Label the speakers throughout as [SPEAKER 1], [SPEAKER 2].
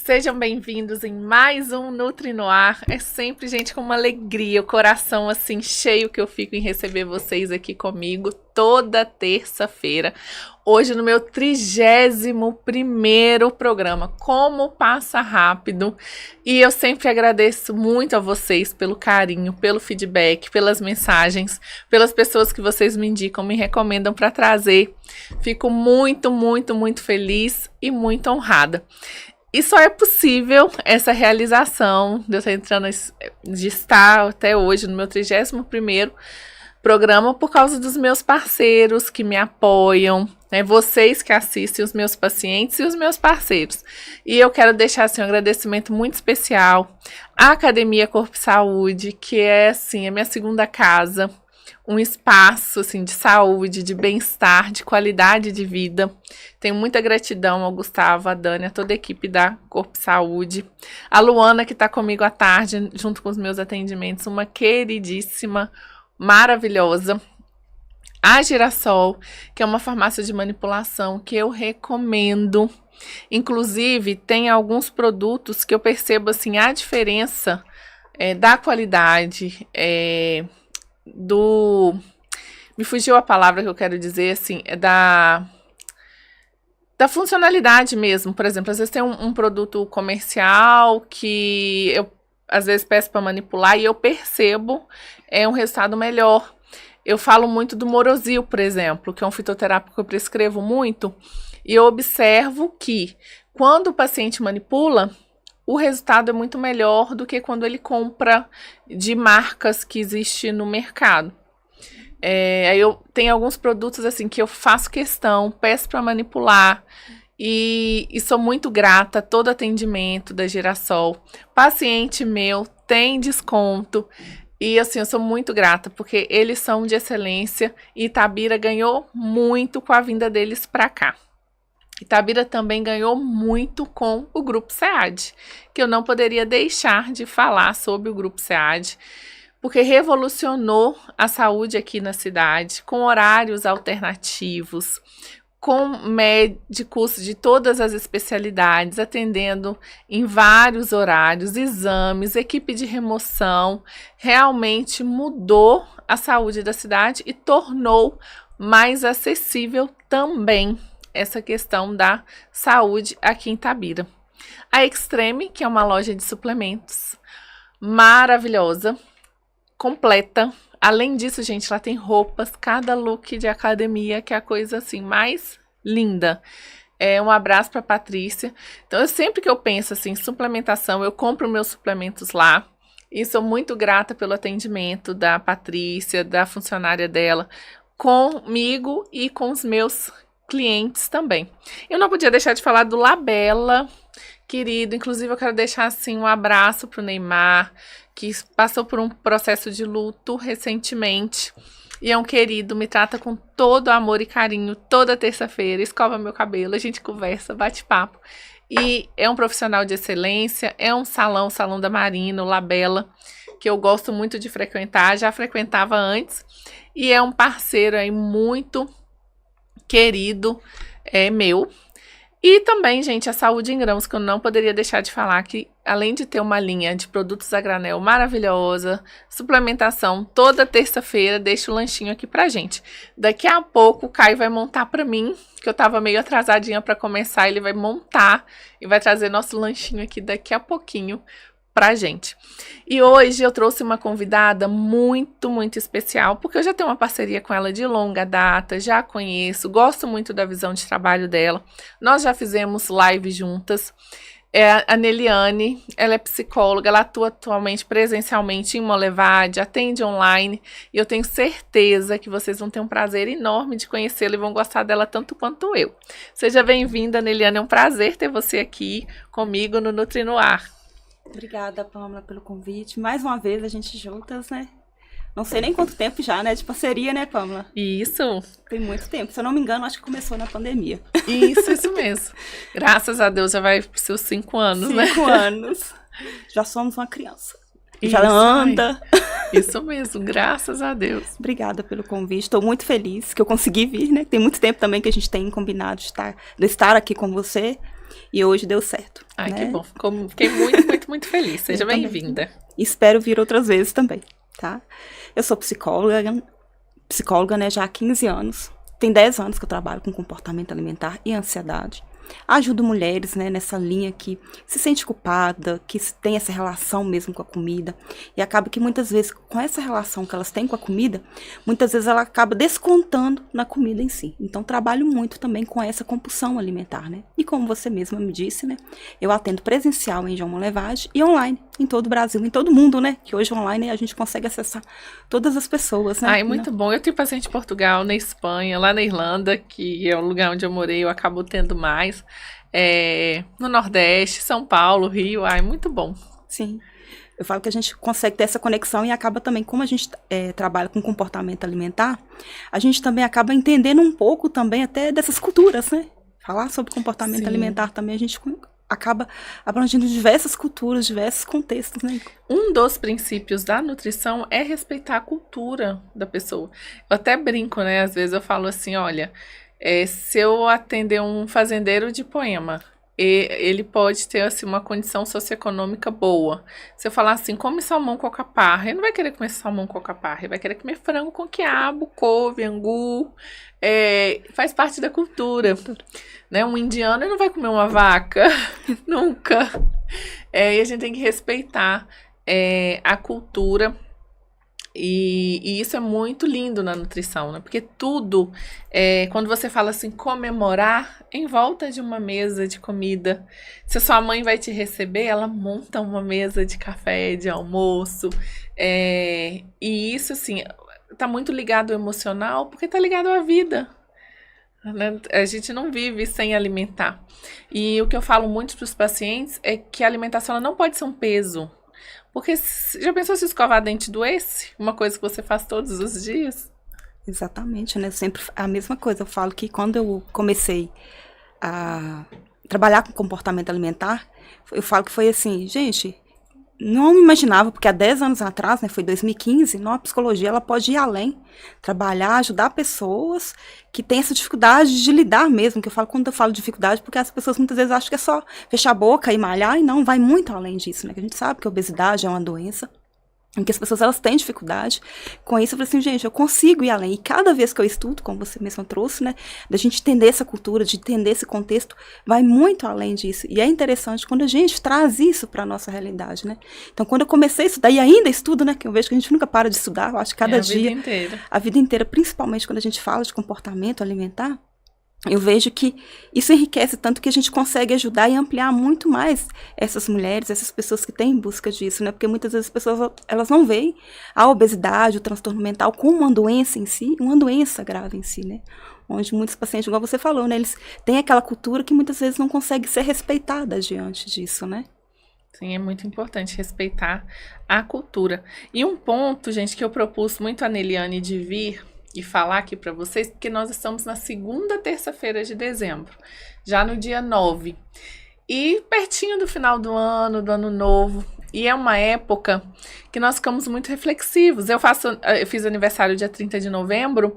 [SPEAKER 1] Sejam bem-vindos em mais um Nutri no Ar. É sempre, gente, com uma alegria, o coração assim cheio que eu fico em receber vocês aqui comigo toda terça-feira. Hoje no meu 31º programa. Como passa rápido. E eu sempre agradeço muito a vocês pelo carinho, pelo feedback, pelas mensagens, pelas pessoas que vocês me indicam, me recomendam para trazer. Fico muito, muito, muito feliz e muito honrada. E só é possível essa realização de eu estar até hoje no meu 31º programa por causa dos meus parceiros que me apoiam, né? Vocês que assistem, os meus pacientes e os meus parceiros. E eu quero deixar assim, um agradecimento muito especial à Academia Corpo e Saúde, que é assim, a minha segunda casa. Um espaço assim, de saúde, de bem-estar, de qualidade de vida. Tenho muita gratidão ao Gustavo, a Dani, a toda a equipe da Corpo Saúde. A Luana, que está comigo à tarde, junto com os meus atendimentos, uma queridíssima, maravilhosa. A Girassol, que é uma farmácia de manipulação que eu recomendo. Inclusive, tem alguns produtos que eu percebo assim, a diferença da qualidade, me fugiu a palavra que eu quero dizer, assim, da funcionalidade mesmo. Por exemplo, às vezes tem um produto comercial que eu, às vezes, peço para manipular e eu percebo um resultado melhor. Eu falo muito do Morosil, por exemplo, que é um fitoterápico que eu prescrevo muito, e eu observo que quando o paciente manipula, o resultado é muito melhor do que quando ele compra de marcas que existem no mercado. Aí eu tenho alguns produtos assim que eu faço questão, peço para manipular e sou muito grata a todo atendimento da Girassol. Paciente meu tem desconto e assim eu sou muito grata porque eles são de excelência e Itabira ganhou muito com a vinda deles para cá. Itabira também ganhou muito com o Grupo SEAD, que eu não poderia deixar de falar sobre o Grupo SEAD, porque revolucionou a saúde aqui na cidade, com horários alternativos, com médicos de todas as especialidades, atendendo em vários horários, exames, equipe de remoção, realmente mudou a saúde da cidade e tornou mais acessível também essa questão da saúde aqui em Itabira. A Extreme, que é uma loja de suplementos maravilhosa, completa. Além disso, gente, lá tem roupas, cada look de academia, que é a coisa assim mais linda. Um abraço para Patrícia. Então, sempre que eu penso assim, em suplementação, eu compro meus suplementos lá. E sou muito grata pelo atendimento da Patrícia, da funcionária dela, comigo e com os meus clientes também. Eu não podia deixar de falar do Labela, querido. Inclusive, eu quero deixar assim um abraço pro Neymar, que passou por um processo de luto recentemente. E é um querido, me trata com todo amor e carinho toda terça-feira, escova meu cabelo, a gente conversa, bate papo. E é um profissional de excelência, é um salão, o Salão da Marina, o Labela, que eu gosto muito de frequentar, já frequentava antes. E é um parceiro aí muito querido meu. E também, gente, a Saúde em Grãos, que eu não poderia deixar de falar, que além de ter uma linha de produtos a granel maravilhosa, suplementação, toda terça-feira deixa o lanchinho aqui pra gente. Daqui a pouco o Caio vai montar pra mim, que eu tava meio atrasadinha pra começar, ele vai montar e vai trazer nosso lanchinho aqui daqui a pouquinho pra gente. E hoje eu trouxe uma convidada muito, muito especial, porque eu já tenho uma parceria com ela de longa data, já conheço, gosto muito da visão de trabalho dela. Nós já fizemos live juntas. A Neliane, ela é psicóloga, ela atua atualmente presencialmente em Molevade, atende online, e eu tenho certeza que vocês vão ter um prazer enorme de conhecê-la e vão gostar dela tanto quanto eu. Seja bem-vinda, Neliane, é um prazer ter você aqui comigo no Nutri no Ar.
[SPEAKER 2] Obrigada, Pamela, pelo convite. Mais uma vez a gente juntas, né? Não sei nem quanto tempo já, né? De parceria, né, Pamela?
[SPEAKER 1] Isso.
[SPEAKER 2] Tem muito tempo. Se eu não me engano, acho que começou na pandemia.
[SPEAKER 1] Isso mesmo. Graças a Deus já vai para os seus 5 anos, 5
[SPEAKER 2] né? 5 anos. Já somos uma criança.
[SPEAKER 1] Isso,
[SPEAKER 2] já anda.
[SPEAKER 1] Isso mesmo, graças a Deus.
[SPEAKER 2] Obrigada pelo convite. Estou muito feliz que eu consegui vir, né? Tem muito tempo também que a gente tem combinado de estar aqui com você. E hoje deu certo.
[SPEAKER 1] Ai,
[SPEAKER 2] né?
[SPEAKER 1] que bom. Fiquei muito, muito, muito feliz. Seja bem-vinda.
[SPEAKER 2] Espero vir outras vezes também, tá? Eu sou psicóloga, né, já há 15 anos. Tem 10 anos que eu trabalho com comportamento alimentar e ansiedade. Ajudo mulheres, né, nessa linha que se sente culpada, que tem essa relação mesmo com a comida. E acaba que muitas vezes, com essa relação que elas têm com a comida, muitas vezes ela acaba descontando na comida em si. Então, trabalho muito também com essa compulsão alimentar, né? E como você mesma me disse, né, eu atendo presencial em João Monlevade e online em todo o Brasil, em todo o mundo, né? Que hoje online a gente consegue acessar todas as pessoas, né?
[SPEAKER 1] Ai, muito bom. Eu tenho paciente em Portugal, na Espanha, lá na Irlanda, que é o lugar onde eu morei, eu acabo tendo mais. No Nordeste, São Paulo, Rio, ai, muito bom.
[SPEAKER 2] Sim. Eu falo que a gente consegue ter essa conexão e acaba também, como a gente trabalha com comportamento alimentar, a gente também acaba entendendo um pouco também até dessas culturas, né? Falar sobre comportamento alimentar também, a gente acaba abrangendo diversas culturas, diversos contextos, né?
[SPEAKER 1] Um dos princípios da nutrição é respeitar a cultura da pessoa. Eu até brinco, né? Às vezes eu falo assim, olha, se eu atender um fazendeiro de Poema, ele pode ter assim, uma condição socioeconômica boa. Se eu falar assim, come salmão com alcaparra, ele não vai querer comer salmão com alcaparra, ele vai querer comer frango com quiabo, couve, angu, faz parte da cultura. Né? Um indiano ele não vai comer uma vaca, nunca. E a gente tem que respeitar a cultura. E isso é muito lindo na nutrição, né? Porque tudo, quando você fala assim, comemorar em volta de uma mesa de comida. Se a sua mãe vai te receber, ela monta uma mesa de café, de almoço. E isso, assim, tá muito ligado ao emocional, porque tá ligado à vida. Né? A gente não vive sem alimentar. E o que eu falo muito para os pacientes é que a alimentação ela não pode ser um peso. Porque já pensou se escovar dente doesse? Uma coisa que você faz todos os dias?
[SPEAKER 2] Exatamente, né? Sempre a mesma coisa. Eu falo que quando eu comecei a trabalhar com comportamento alimentar, eu falo que foi assim, gente, não me imaginava, porque há 10 anos atrás, né, foi 2015, a psicologia ela pode ir além, trabalhar, ajudar pessoas que têm essa dificuldade de lidar mesmo, que eu falo quando eu falo dificuldade, porque as pessoas muitas vezes acham que é só fechar a boca e malhar, e não, vai muito além disso, né, que a gente sabe que a obesidade é uma doença, em que as pessoas elas têm dificuldade com isso. Eu falei assim, gente, eu consigo ir além. E cada vez que eu estudo, como você mesma trouxe, né, da gente entender essa cultura, de entender esse contexto, vai muito além disso. E é interessante quando a gente traz isso para a nossa realidade, né? Então, quando eu comecei a estudar, e ainda estudo, né, que eu vejo que a gente nunca para de estudar, eu acho que cada dia, a vida inteira, principalmente quando a gente fala de comportamento alimentar, eu vejo que isso enriquece tanto que a gente consegue ajudar e ampliar muito mais essas mulheres, essas pessoas que têm em busca disso, né? Porque muitas vezes as pessoas, elas não veem a obesidade, o transtorno mental como uma doença em si, uma doença grave em si, né? Onde muitos pacientes, igual você falou, né? Eles têm aquela cultura que muitas vezes não consegue ser respeitada diante disso, né?
[SPEAKER 1] Sim, é muito importante respeitar a cultura. E um ponto, gente, que eu propus muito a Neliane de vir e falar aqui para vocês, porque nós estamos na segunda terça-feira de dezembro, já no dia 9, e pertinho do final do ano novo, e é uma época que nós ficamos muito reflexivos. Eu fiz aniversário dia 30 de novembro,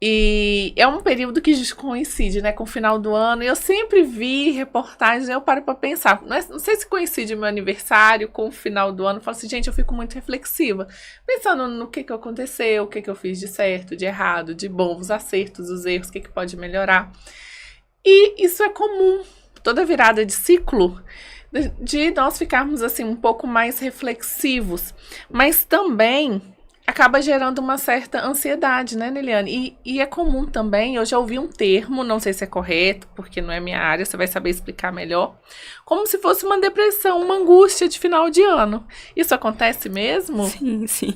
[SPEAKER 1] e é um período que coincide, né, com o final do ano, e eu sempre vi reportagens, eu paro para pensar, não sei se coincide meu aniversário com o final do ano, eu falo assim, gente, eu fico muito reflexiva, pensando no que aconteceu, o que eu fiz de certo, de errado, de bom, os acertos, os erros, o que pode melhorar. E isso é comum, toda virada de ciclo, de nós ficarmos assim um pouco mais reflexivos, mas também acaba gerando uma certa ansiedade, né, Neliane? E é comum também, eu já ouvi um termo, não sei se é correto, porque não é minha área, você vai saber explicar melhor, como se fosse uma depressão, uma angústia de final de ano. Isso acontece mesmo?
[SPEAKER 2] Sim, sim.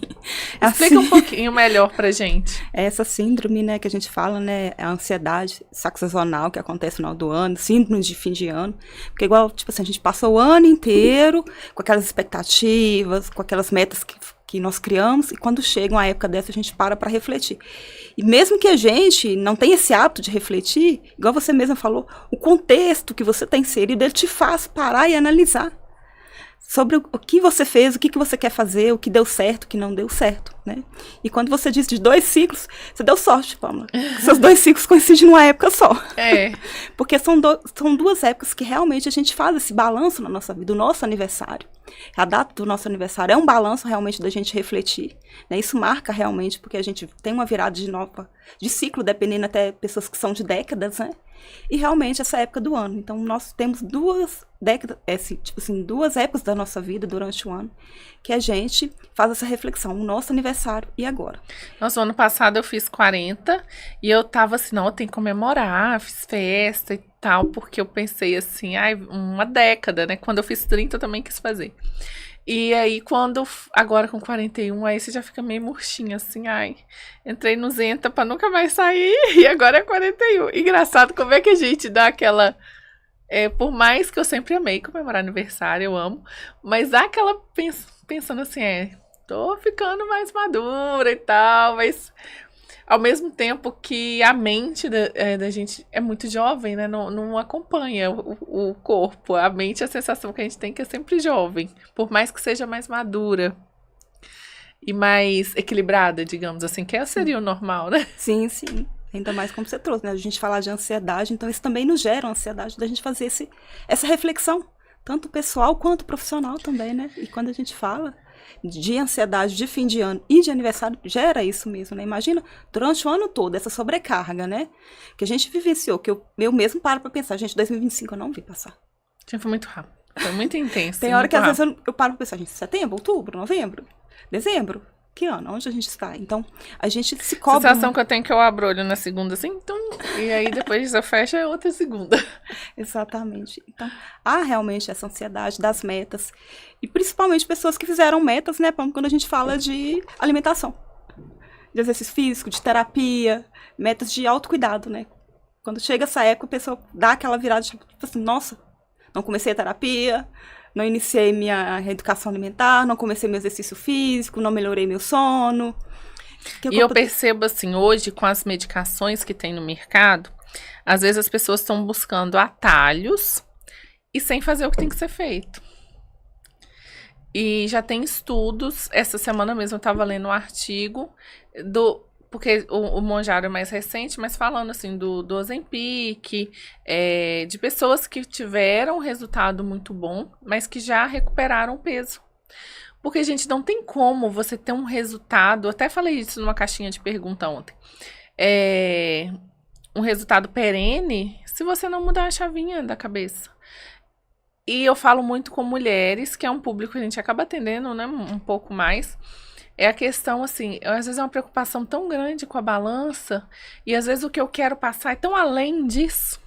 [SPEAKER 1] Explica um pouquinho melhor pra gente.
[SPEAKER 2] Essa síndrome, né, que a gente fala, né, a ansiedade sazonal que acontece no final do ano, síndrome de fim de ano, porque igual, tipo assim, a gente passa o ano inteiro com aquelas expectativas, com aquelas metas que nós criamos, e quando chega uma época dessa, a gente para refletir. E mesmo que a gente não tenha esse hábito de refletir, igual você mesma falou, o contexto que você está inserido, ele te faz parar e analisar. sobre o que você fez, o que você quer fazer, o que deu certo, o que não deu certo, né? E quando você diz de 2 ciclos, você deu sorte, Pamela. Seus 2 ciclos coincidem numa época só. Porque são 2 épocas que realmente a gente faz esse balanço na nossa vida, o nosso aniversário. A data do nosso aniversário é um balanço realmente da gente refletir, né? Isso marca realmente, porque a gente tem uma virada de ciclo, dependendo até pessoas que são de décadas, né? E realmente essa época do ano. Então, nós temos 2 décadas, 2 épocas da nossa vida durante o ano, que a gente faz essa reflexão, o nosso aniversário e agora.
[SPEAKER 1] Nossa, ano passado eu fiz 40 e eu tava assim, não, eu tenho que comemorar, fiz festa e tal, porque eu pensei assim, uma década, né? Quando eu fiz 30 eu também quis fazer. E aí, agora com 41, aí você já fica meio murchinha, assim, entrei no Zenta pra nunca mais sair, e agora é 41. Engraçado como é que a gente dá aquela... por mais que eu sempre amei comemorar aniversário, eu amo, mas dá aquela pensando assim, tô ficando mais madura e tal, mas ao mesmo tempo que a mente da gente é muito jovem, né? Não acompanha o corpo. A mente, a sensação que a gente tem que é sempre jovem. Por mais que seja mais madura e mais equilibrada, digamos assim, que seria o normal, né?
[SPEAKER 2] Sim, sim. Ainda mais como você trouxe, né? A gente falar de ansiedade, então isso também nos gera ansiedade da gente fazer essa reflexão, tanto pessoal quanto profissional também, né? E quando a gente fala de ansiedade de fim de ano e de aniversário, gera isso mesmo, né? Imagina, durante o ano todo, essa sobrecarga, né? Que a gente vivenciou, que eu mesmo paro pra pensar, gente, 2025 eu não vi passar.
[SPEAKER 1] Foi muito rápido, foi muito intenso.
[SPEAKER 2] Tem hora que às vezes eu paro pra pensar, gente, setembro, outubro, novembro, dezembro, que ano? Onde a gente está? Então, a gente se cobra...
[SPEAKER 1] A sensação que eu tenho é que eu abro o olho na segunda, assim, então... E aí, depois eu fecho, é outra segunda.
[SPEAKER 2] Exatamente. Então, há realmente essa ansiedade das metas. E, principalmente, pessoas que fizeram metas, né, quando a gente fala de alimentação. De exercício físico, de terapia, metas de autocuidado, né? Quando chega essa época, a pessoa dá aquela virada, tipo assim, nossa, não comecei a terapia... Não iniciei minha reeducação alimentar, não comecei meu exercício físico, não melhorei meu sono.
[SPEAKER 1] E eu percebo assim, hoje com as medicações que tem no mercado, às vezes as pessoas estão buscando atalhos e sem fazer o que tem que ser feito. E já tem estudos, essa semana mesmo eu estava lendo um artigo porque o Mounjaro é mais recente, mas falando assim do Ozempic, de pessoas que tiveram resultado muito bom, mas que já recuperaram peso. Porque, gente, não tem como você ter um resultado, até falei isso numa caixinha de pergunta ontem, um resultado perene se você não mudar a chavinha da cabeça. E eu falo muito com mulheres, que é um público que a gente acaba atendendo, né, um pouco mais. É a questão, assim, às vezes é uma preocupação tão grande com a balança, e às vezes o que eu quero passar é tão além disso,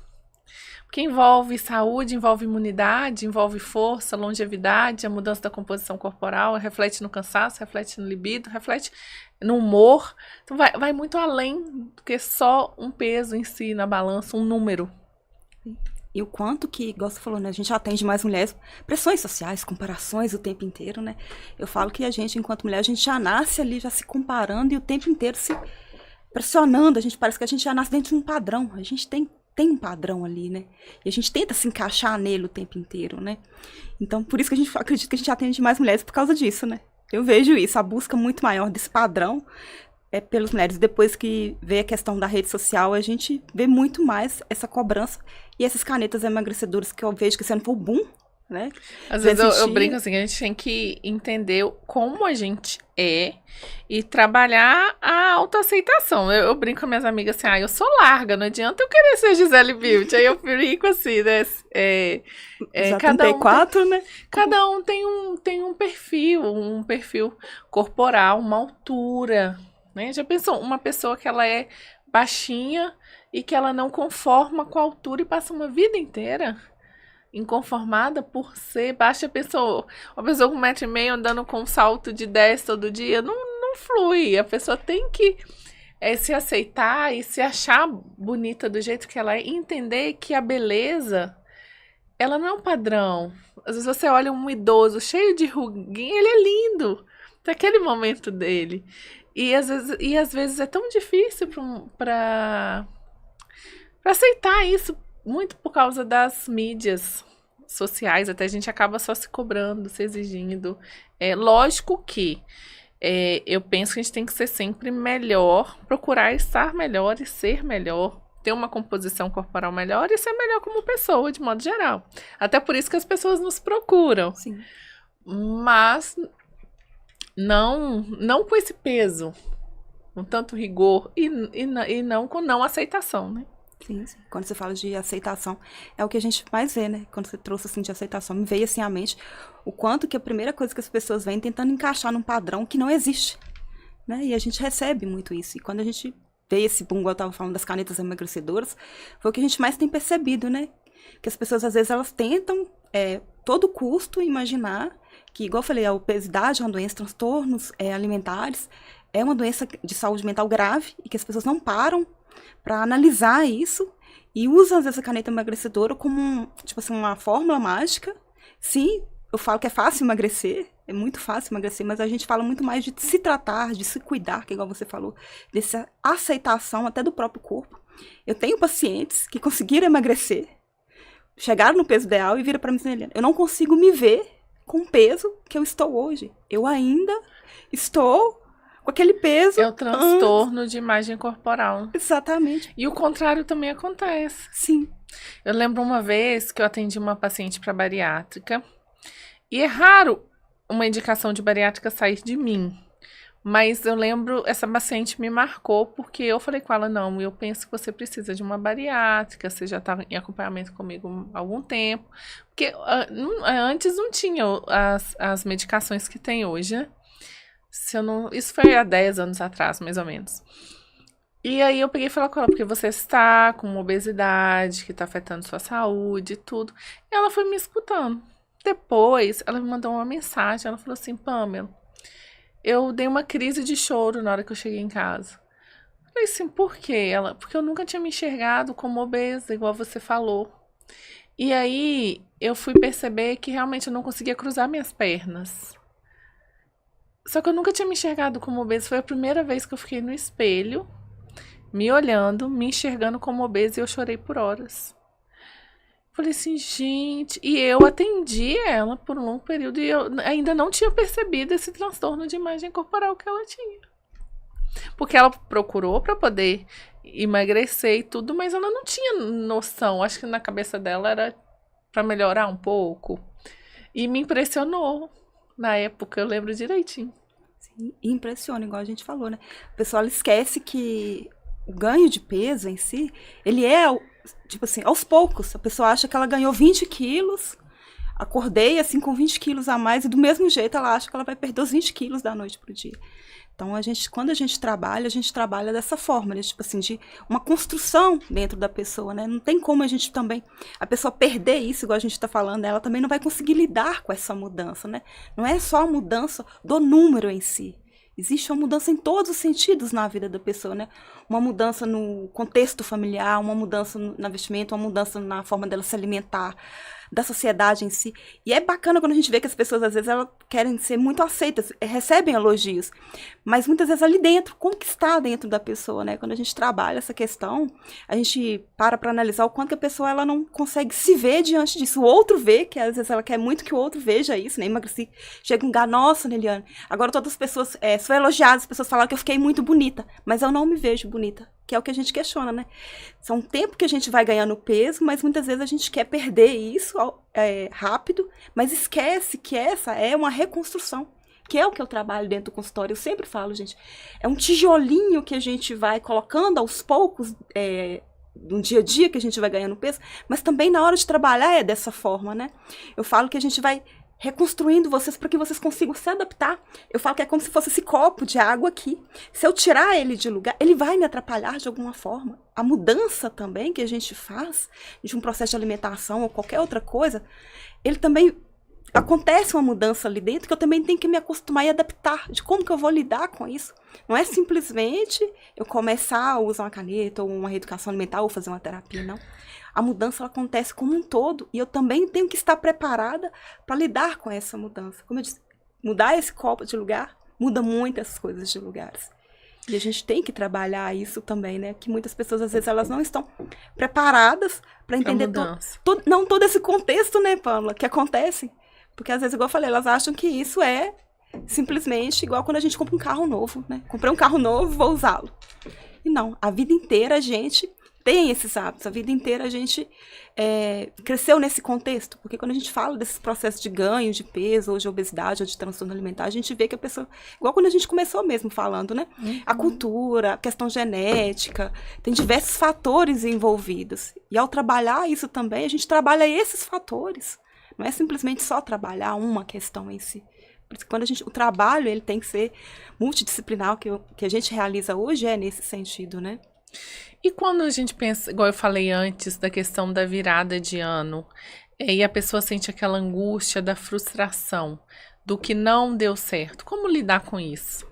[SPEAKER 1] porque envolve saúde, envolve imunidade, envolve força, longevidade, a mudança da composição corporal, reflete no cansaço, reflete no libido, reflete no humor. Então vai muito além do que só um peso em si na balança, um número.
[SPEAKER 2] E o quanto que, igual você falou, né, a gente atende mais mulheres, pressões sociais, comparações o tempo inteiro, né? Eu falo que a gente, enquanto mulher, a gente já nasce ali, já se comparando e o tempo inteiro se pressionando. Parece que a gente já nasce dentro de um padrão. A gente tem um padrão ali, né? E a gente tenta se encaixar nele o tempo inteiro, né? Então, por isso que a gente acredita que a gente atende mais mulheres por causa disso, né? Eu vejo isso, a busca muito maior desse padrão pelas mulheres. Depois que vê a questão da rede social, a gente vê muito mais essa cobrança e essas canetas emagrecedoras que eu vejo que sendo for boom, né?
[SPEAKER 1] Às vezes eu brinco assim, a gente tem que entender como a gente é e trabalhar a autoaceitação. Eu brinco com minhas amigas assim, eu sou larga, não adianta eu querer ser Gisele Bündchen. Aí eu brinco assim, né?
[SPEAKER 2] Cada um quatro, né?
[SPEAKER 1] Cada um tem um perfil corporal, uma altura, né? Já pensou, uma pessoa que ela é baixinha e que ela não conforma com a altura e passa uma vida inteira inconformada por ser baixa, pessoa. Uma pessoa com 1,5 m andando com um salto de 10 todo dia, não flui. A pessoa tem que se aceitar e se achar bonita do jeito que ela é e entender que a beleza, ela não é um padrão. Às vezes você olha um idoso cheio de ruguinha, ele é lindo naquele momento dele. E às vezes é tão difícil para aceitar isso, muito por causa das mídias. sociais, até a gente acaba só se cobrando, se exigindo. É lógico que eu penso que a gente tem que ser sempre melhor, procurar estar melhor e ser melhor, ter uma composição corporal melhor e ser melhor como pessoa, de modo geral. Até por isso que as pessoas nos procuram.
[SPEAKER 2] Sim.
[SPEAKER 1] Mas não com esse peso, com tanto rigor e não com não aceitação, né?
[SPEAKER 2] Sim, sim. Quando você fala de aceitação, é o que a gente mais vê, né? Quando você trouxe assim de aceitação, me veio assim à mente o quanto que a primeira coisa que as pessoas vêm tentando encaixar num padrão que não existe, né? E a gente recebe muito isso. E quando a gente vê esse boom, igual eu estava falando das canetas emagrecedoras, foi o que a gente mais tem percebido, né? Que as pessoas, às vezes, elas tentam, todo custo, imaginar que, igual eu falei, a obesidade é uma doença, transtornos alimentares, é uma doença de saúde mental grave e que as pessoas não param para analisar isso e usam, às vezes, a caneta emagrecedora como, tipo assim, uma fórmula mágica. Sim, eu falo que é fácil emagrecer, é muito fácil emagrecer, mas a gente fala muito mais de se tratar, de se cuidar, que igual você falou, dessa aceitação até do próprio corpo. Eu tenho pacientes que conseguiram emagrecer, chegaram no peso ideal e viram para mim assim, Eliana, eu não consigo me ver com o peso que eu estou hoje. Eu ainda estou com aquele peso.
[SPEAKER 1] É o transtorno de imagem corporal.
[SPEAKER 2] Exatamente.
[SPEAKER 1] E o contrário também acontece.
[SPEAKER 2] Sim.
[SPEAKER 1] Eu lembro uma vez que eu atendi uma paciente para bariátrica. E é raro uma indicação de bariátrica sair de mim. Mas eu lembro, essa paciente me marcou porque eu falei com ela, não, eu penso que você precisa de uma bariátrica, você já está em acompanhamento comigo há algum tempo. Porque antes não tinha as medicações que tem hoje, né? Isso foi há 10 anos atrás, mais ou menos. E aí eu peguei e falei com ela, porque você está com uma obesidade que está afetando sua saúde e tudo. E ela foi me escutando. Depois, ela me mandou uma mensagem, ela falou assim, Pamela, eu dei uma crise de choro na hora que eu cheguei em casa. Eu falei assim, por quê? Ela, porque eu nunca tinha me enxergado como obesa, igual você falou. E aí, eu fui perceber que realmente eu não conseguia cruzar minhas pernas. Só que eu nunca tinha me enxergado como obesa. Foi a primeira vez que eu fiquei no espelho, me olhando, me enxergando como obesa e eu chorei por horas. Falei assim, gente... E eu atendi ela por um longo período e eu ainda não tinha percebido esse transtorno de imagem corporal que ela tinha. Porque ela procurou para poder emagrecer e tudo, mas ela não tinha noção. Acho que na cabeça dela era para melhorar um pouco. E me impressionou. Na época, eu lembro direitinho.
[SPEAKER 2] Sim, impressiona, igual a gente falou, né? O pessoal esquece que o ganho de peso em si, ele tipo assim, aos poucos. A pessoa acha que ela ganhou 20 quilos, acordei assim com 20 quilos a mais, e do mesmo jeito ela acha que ela vai perder os 20 quilos da noite pro dia. Então, quando a gente trabalha dessa forma, né? Tipo assim, de uma construção dentro da pessoa, né? Não tem como a gente também, a pessoa perder isso, igual a gente está falando, ela também não vai conseguir lidar com essa mudança, né? Não é só a mudança do número em si. Existe uma mudança em todos os sentidos na vida da pessoa, né? Uma mudança no contexto familiar, uma mudança na vestimenta, uma mudança na forma dela se alimentar, da sociedade em si. E é bacana quando a gente vê que as pessoas, às vezes, elas querem ser muito aceitas, recebem elogios, mas muitas vezes ali dentro, como que está dentro da pessoa, né? Quando a gente trabalha essa questão, a gente para analisar o quanto que a pessoa ela não consegue se ver diante disso. O outro vê, que às vezes ela quer muito que o outro veja isso, né? Emagreci, chega um lugar, nossa, Neliane, agora todas as pessoas, sou elogiada, as pessoas falaram que eu fiquei muito bonita, mas eu não me vejo bonita, que é o que a gente questiona, né? São um tempo que a gente vai ganhando peso, mas muitas vezes a gente quer perder isso rápido, mas esquece que essa é uma reconstrução, que é o que eu trabalho dentro do consultório. Eu sempre falo, gente, é um tijolinho que a gente vai colocando aos poucos, no dia a dia que a gente vai ganhando peso, mas também na hora de trabalhar é dessa forma, né? Eu falo que a gente vai reconstruindo vocês para que vocês consigam se adaptar. Eu falo que é como se fosse esse copo de água aqui. Se eu tirar ele de lugar, ele vai me atrapalhar de alguma forma. A mudança também que a gente faz de um processo de alimentação ou qualquer outra coisa, ele também acontece uma mudança ali dentro que eu também tenho que me acostumar e adaptar de como que eu vou lidar com isso. Não é simplesmente eu começar a usar uma caneta ou uma reeducação alimentar ou fazer uma terapia, não. A mudança ela acontece como um todo e eu também tenho que estar preparada para lidar com essa mudança. Como eu disse, mudar esse copo de lugar muda muitas coisas de lugares. E a gente tem que trabalhar isso também, né? Que muitas pessoas, às vezes, elas não estão preparadas para entender não todo esse contexto, né, Pamela, que acontece. Porque, às vezes, igual eu falei, elas acham que isso é simplesmente igual quando a gente compra um carro novo, né? Comprei um carro novo, vou usá-lo. E não, a vida inteira a gente tem esses hábitos, a vida inteira a gente cresceu nesse contexto, porque quando a gente fala desses processos de ganho de peso, ou de obesidade, ou de transtorno alimentar, a gente vê que a pessoa, igual quando a gente começou mesmo falando, né? A cultura, a questão genética, tem diversos fatores envolvidos. E ao trabalhar isso também, a gente trabalha esses fatores. Não é simplesmente só trabalhar uma questão em si. Por isso que quando o trabalho ele tem que ser multidisciplinar, que a gente realiza hoje é nesse sentido, né?
[SPEAKER 1] E quando a gente pensa, igual eu falei antes, da questão da virada de ano, e a pessoa sente aquela angústia da frustração, do que não deu certo, como lidar com isso?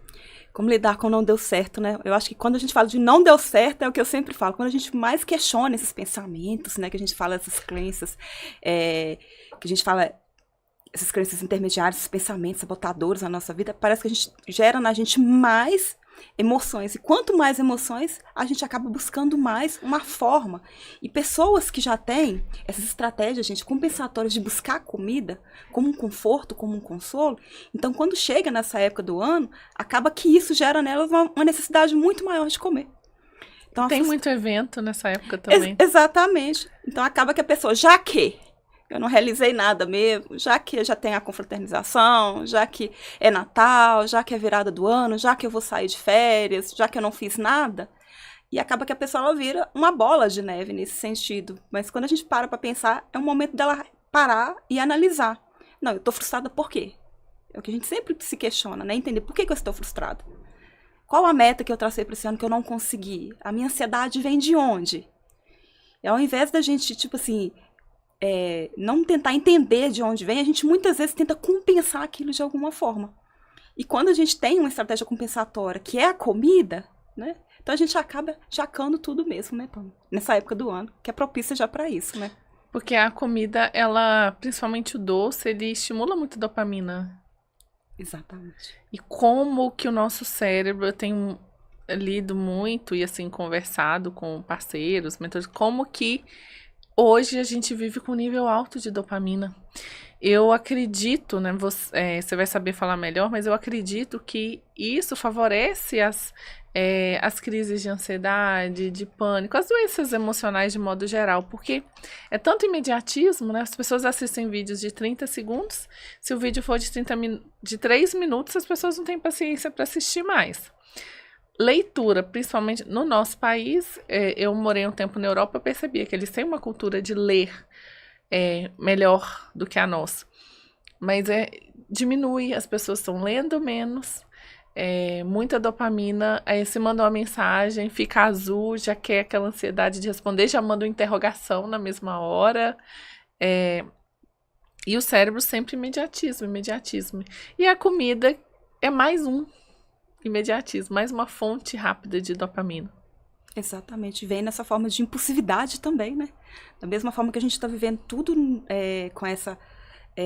[SPEAKER 2] Como lidar com não deu certo, né? Eu acho que quando a gente fala de não deu certo, é o que eu sempre falo, quando a gente mais questiona esses pensamentos, né? Que a gente fala essas crenças, que a gente fala essas crenças intermediárias, esses pensamentos sabotadores na nossa vida, parece que a gente gera na gente mais emoções. E quanto mais emoções, a gente acaba buscando mais uma forma. E pessoas que já têm essas estratégias, gente, compensatórias de buscar comida como um conforto, como um consolo, então quando chega nessa época do ano, acaba que isso gera nelas uma necessidade muito maior de comer.
[SPEAKER 1] Então, tem muito evento nessa época também.
[SPEAKER 2] Exatamente. Então acaba que a pessoa, já que eu não realizei nada mesmo, já que já tem a confraternização, já que é Natal, já que é virada do ano, já que eu vou sair de férias, já que eu não fiz nada. E acaba que a pessoa ela vira uma bola de neve nesse sentido. Mas quando a gente para pensar, é um momento dela parar e analisar. Não, eu estou frustrada por quê? É o que a gente sempre se questiona, né? Entender por que eu estou frustrada. Qual a meta que eu tracei para esse ano que eu não consegui? A minha ansiedade vem de onde? E ao invés da gente, tipo assim, não tentar entender de onde vem, a gente muitas vezes tenta compensar aquilo de alguma forma. E quando a gente tem uma estratégia compensatória, que é a comida, né? Então a gente acaba jacando tudo mesmo, né, Pam? Nessa época do ano, que é propícia já para isso, né?
[SPEAKER 1] Porque a comida, ela, principalmente o doce, ele estimula muito a dopamina.
[SPEAKER 2] Exatamente.
[SPEAKER 1] E como que o nosso cérebro, eu tenho lido muito e assim, conversado com parceiros, mentores, como que hoje a gente vive com nível alto de dopamina. Eu acredito, né, você vai saber falar melhor, mas eu acredito que isso favorece as crises de ansiedade, de pânico, as doenças emocionais de modo geral, porque é tanto imediatismo, né? As pessoas assistem vídeos de 30 segundos, se o vídeo for de 3 minutos, as pessoas não têm paciência para assistir mais. Leitura, principalmente no nosso país, eu morei um tempo na Europa, eu percebia que eles têm uma cultura de ler melhor do que a nossa. Mas diminui, as pessoas estão lendo menos, muita dopamina, aí você manda uma mensagem, fica azul, já quer aquela ansiedade de responder, já manda uma interrogação na mesma hora. E o cérebro sempre imediatismo. E a comida é mais um imediatismo, mais uma fonte rápida de dopamina.
[SPEAKER 2] Exatamente, vem nessa forma de impulsividade também, né? Da mesma forma que a gente está vivendo tudo com essa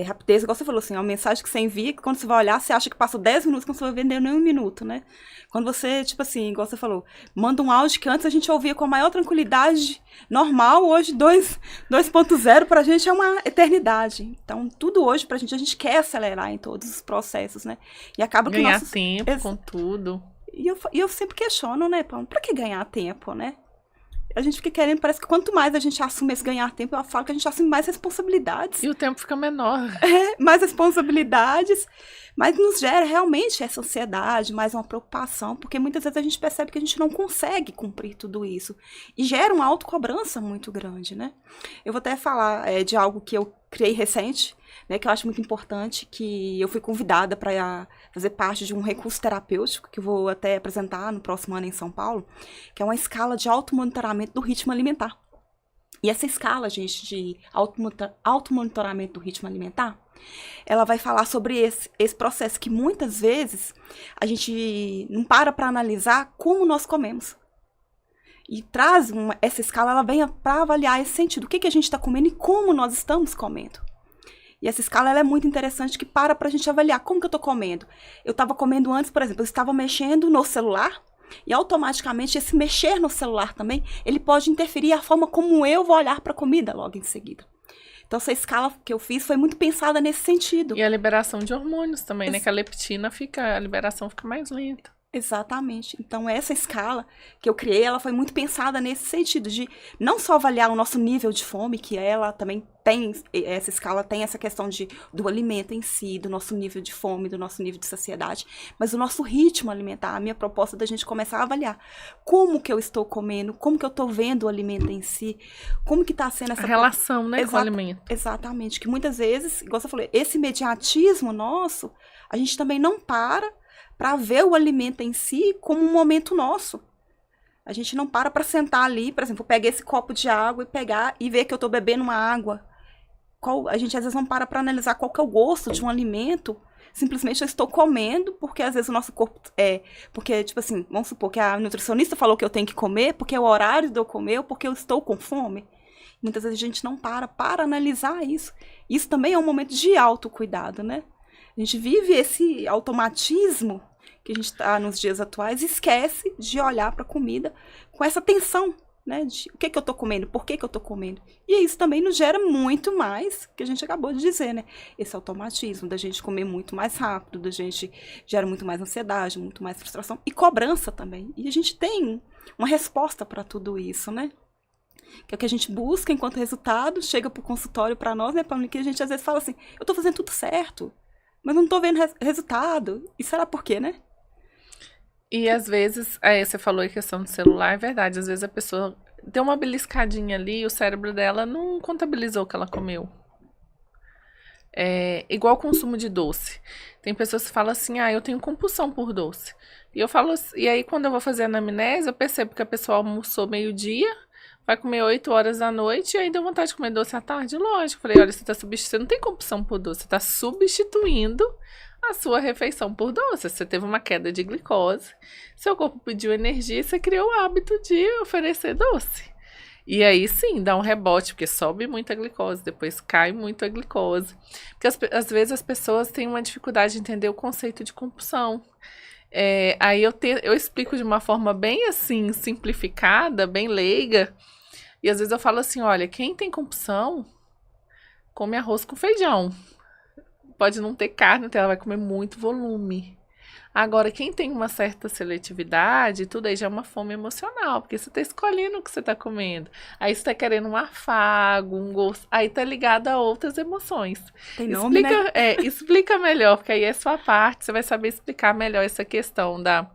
[SPEAKER 2] rapidez, igual você falou assim, é uma mensagem que você envia, que quando você vai olhar, você acha que passou 10 minutos, quando você vai vender nem um minuto, né? Quando você, tipo assim, igual você falou, manda um áudio que antes a gente ouvia com a maior tranquilidade normal, hoje 2.0 pra gente é uma eternidade. Então, tudo hoje pra gente, a gente quer acelerar em todos os processos, né? E acaba que
[SPEAKER 1] ganhar tempo com tudo.
[SPEAKER 2] E eu sempre questiono, né, Paulo, pra que ganhar tempo, né? A gente fica querendo, parece que quanto mais a gente assume esse ganhar tempo, eu falo que a gente assume mais responsabilidades.
[SPEAKER 1] E o tempo fica menor.
[SPEAKER 2] Mais responsabilidades, mas nos gera realmente essa ansiedade, mais uma preocupação, porque muitas vezes a gente percebe que a gente não consegue cumprir tudo isso. E gera uma autocobrança muito grande, né? Eu vou até falar de algo que eu criei recente, né, que eu acho muito importante, que eu fui convidada para fazer parte de um recurso terapêutico, que eu vou até apresentar no próximo ano em São Paulo, que é uma escala de automonitoramento do ritmo alimentar. E essa escala, gente, de automonitoramento do ritmo alimentar, ela vai falar sobre esse processo que muitas vezes a gente não para analisar como nós comemos. E traz essa escala, ela vem para avaliar esse sentido, o que a gente está comendo e como nós estamos comendo. E essa escala ela é muito interessante, que para a gente avaliar como que eu estou comendo. Eu estava comendo antes, por exemplo, eu estava mexendo no celular, E automaticamente esse mexer no celular também, ele pode interferir a forma como eu vou olhar para a comida logo em seguida. Então essa escala que eu fiz foi muito pensada nesse sentido.
[SPEAKER 1] E a liberação de hormônios também, né? Que a leptina a liberação fica mais lenta.
[SPEAKER 2] Exatamente. Então, essa escala que eu criei, ela foi muito pensada nesse sentido, de não só avaliar o nosso nível de fome, que ela também tem, essa escala tem essa questão do alimento em si, do nosso nível de fome, do nosso nível de saciedade, mas o nosso ritmo alimentar, a minha proposta da gente começar a avaliar como que eu estou comendo, como que eu estou vendo o alimento em si, como que está sendo essa...
[SPEAKER 1] A relação, né, com o alimento.
[SPEAKER 2] Exatamente, que muitas vezes, igual você falou, esse imediatismo nosso, a gente também não para ver o alimento em si como um momento nosso. A gente não para sentar ali, por exemplo, pegar esse copo de água e ver que eu estou bebendo uma água. A gente às vezes não para analisar qual que é o gosto de um alimento. Simplesmente eu estou comendo, porque às vezes o nosso corpo porque, tipo assim, vamos supor que a nutricionista falou que eu tenho que comer, porque é o horário de eu comer, ou porque eu estou com fome. Muitas vezes a gente não para analisar isso. Isso também é um momento de autocuidado, né? A gente vive esse automatismo que a gente está nos dias atuais e esquece de olhar para a comida com essa atenção, né? De o que eu estou comendo, por que eu estou comendo. E isso também nos gera muito mais, que a gente acabou de dizer, né? Esse automatismo da gente comer muito mais rápido, da gente gera muito mais ansiedade, muito mais frustração e cobrança também. E a gente tem uma resposta para tudo isso, né? Que é o que a gente busca enquanto resultado, chega para o consultório para nós, né, Pamela, que a gente às vezes fala assim, eu estou fazendo tudo certo, mas não tô vendo resultado. E será por quê, né?
[SPEAKER 1] E às vezes, você falou em questão do celular, é verdade. Às vezes a pessoa deu uma beliscadinha ali e o cérebro dela não contabilizou o que ela comeu. É igual o consumo de doce. Tem pessoas que falam assim, eu tenho compulsão por doce. E eu falo, e aí quando eu vou fazer a anamnese, eu percebo que a pessoa almoçou meio-dia, vai comer 8 horas da noite e aí deu vontade de comer doce à tarde? Lógico. Falei, olha, você não tem compulsão por doce, você está substituindo a sua refeição por doce. Você teve uma queda de glicose, seu corpo pediu energia e você criou o hábito de oferecer doce. E aí sim, dá um rebote, porque sobe muito a glicose, depois cai muito a glicose. Porque às vezes as pessoas têm uma dificuldade de entender o conceito de compulsão. Aí eu explico de uma forma bem assim, simplificada, bem leiga. E às vezes eu falo assim, olha, quem tem compulsão, come arroz com feijão. Pode não ter carne, então ela vai comer muito volume. Agora, quem tem uma certa seletividade, tudo aí já é uma fome emocional, porque você tá escolhendo o que você tá comendo. Aí você tá querendo um afago, um gosto, aí tá ligado a outras emoções.
[SPEAKER 2] Tem nome,
[SPEAKER 1] explica,
[SPEAKER 2] né?
[SPEAKER 1] Explica melhor, porque aí é sua parte, você vai saber explicar melhor essa questão da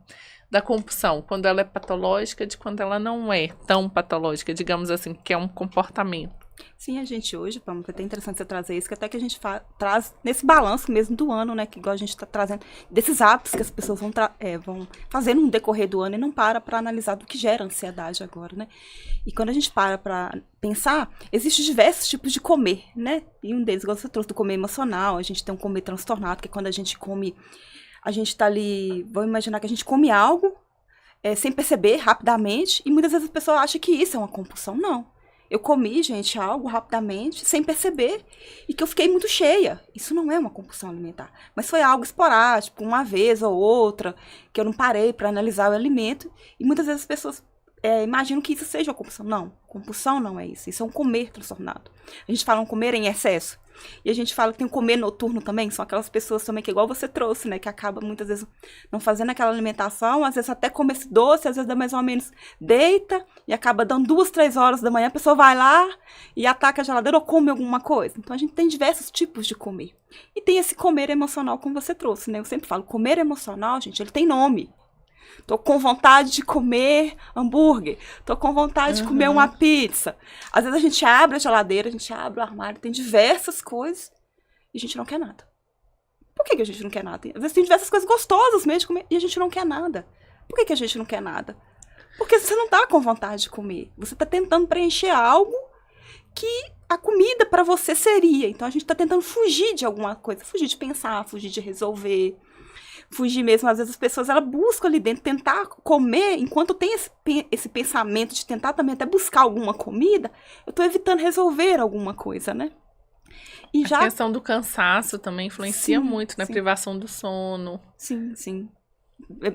[SPEAKER 1] compulsão, quando ela é patológica, de quando ela não é tão patológica, digamos assim, que é um comportamento.
[SPEAKER 2] Sim, a gente hoje, Pamela, foi até interessante você trazer isso, que até que a gente traz nesse balanço mesmo do ano, né, que igual a gente está trazendo, desses hábitos que as pessoas vão fazendo no decorrer do ano e não para analisar do que gera ansiedade agora, né. E quando a gente para pensar, existem diversos tipos de comer, né, e um deles, igual você trouxe, do comer emocional, a gente tem um comer transtornado, que é quando a gente come, a gente tá ali, vamos imaginar que a gente come algo sem perceber, rapidamente, e muitas vezes a pessoa acha que isso é uma compulsão, não. Eu comi, gente, algo rapidamente, sem perceber, e que eu fiquei muito cheia. Isso não é uma compulsão alimentar. Mas foi algo esporádico, uma vez ou outra, que eu não parei para analisar o alimento. E muitas vezes as pessoas imaginam que isso seja uma compulsão. Não, compulsão não é isso. Isso é um comer transtornado. A gente fala um comer em excesso. E a gente fala que tem um comer noturno também, são aquelas pessoas também que igual você trouxe, né, que acaba muitas vezes não fazendo aquela alimentação, às vezes até come esse doce, às vezes dá mais ou menos deita e acaba dando 2, 3 horas da manhã, a pessoa vai lá e ataca a geladeira ou come alguma coisa. Então a gente tem diversos tipos de comer. E tem esse comer emocional como você trouxe, né, eu sempre falo, comer emocional, gente, ele tem nome. Tô com vontade de comer hambúrguer. Tô com vontade de comer uma pizza. Às vezes a gente abre a geladeira, a gente abre o armário, tem diversas coisas e a gente não quer nada. Por que a gente não quer nada? Às vezes tem diversas coisas gostosas mesmo de comer e a gente não quer nada. Por que a gente não quer nada? Porque você não tá com vontade de comer. Você tá tentando preencher algo que a comida para você seria. Então a gente tá tentando fugir de alguma coisa. Fugir de pensar, fugir de resolver. Fugir mesmo, às vezes as pessoas elas buscam ali dentro, tentar comer, enquanto tem esse pensamento de tentar também até buscar alguma comida, eu tô evitando resolver alguma coisa, né? E
[SPEAKER 1] a questão do cansaço também influencia muito na privação do sono.
[SPEAKER 2] Sim, sim.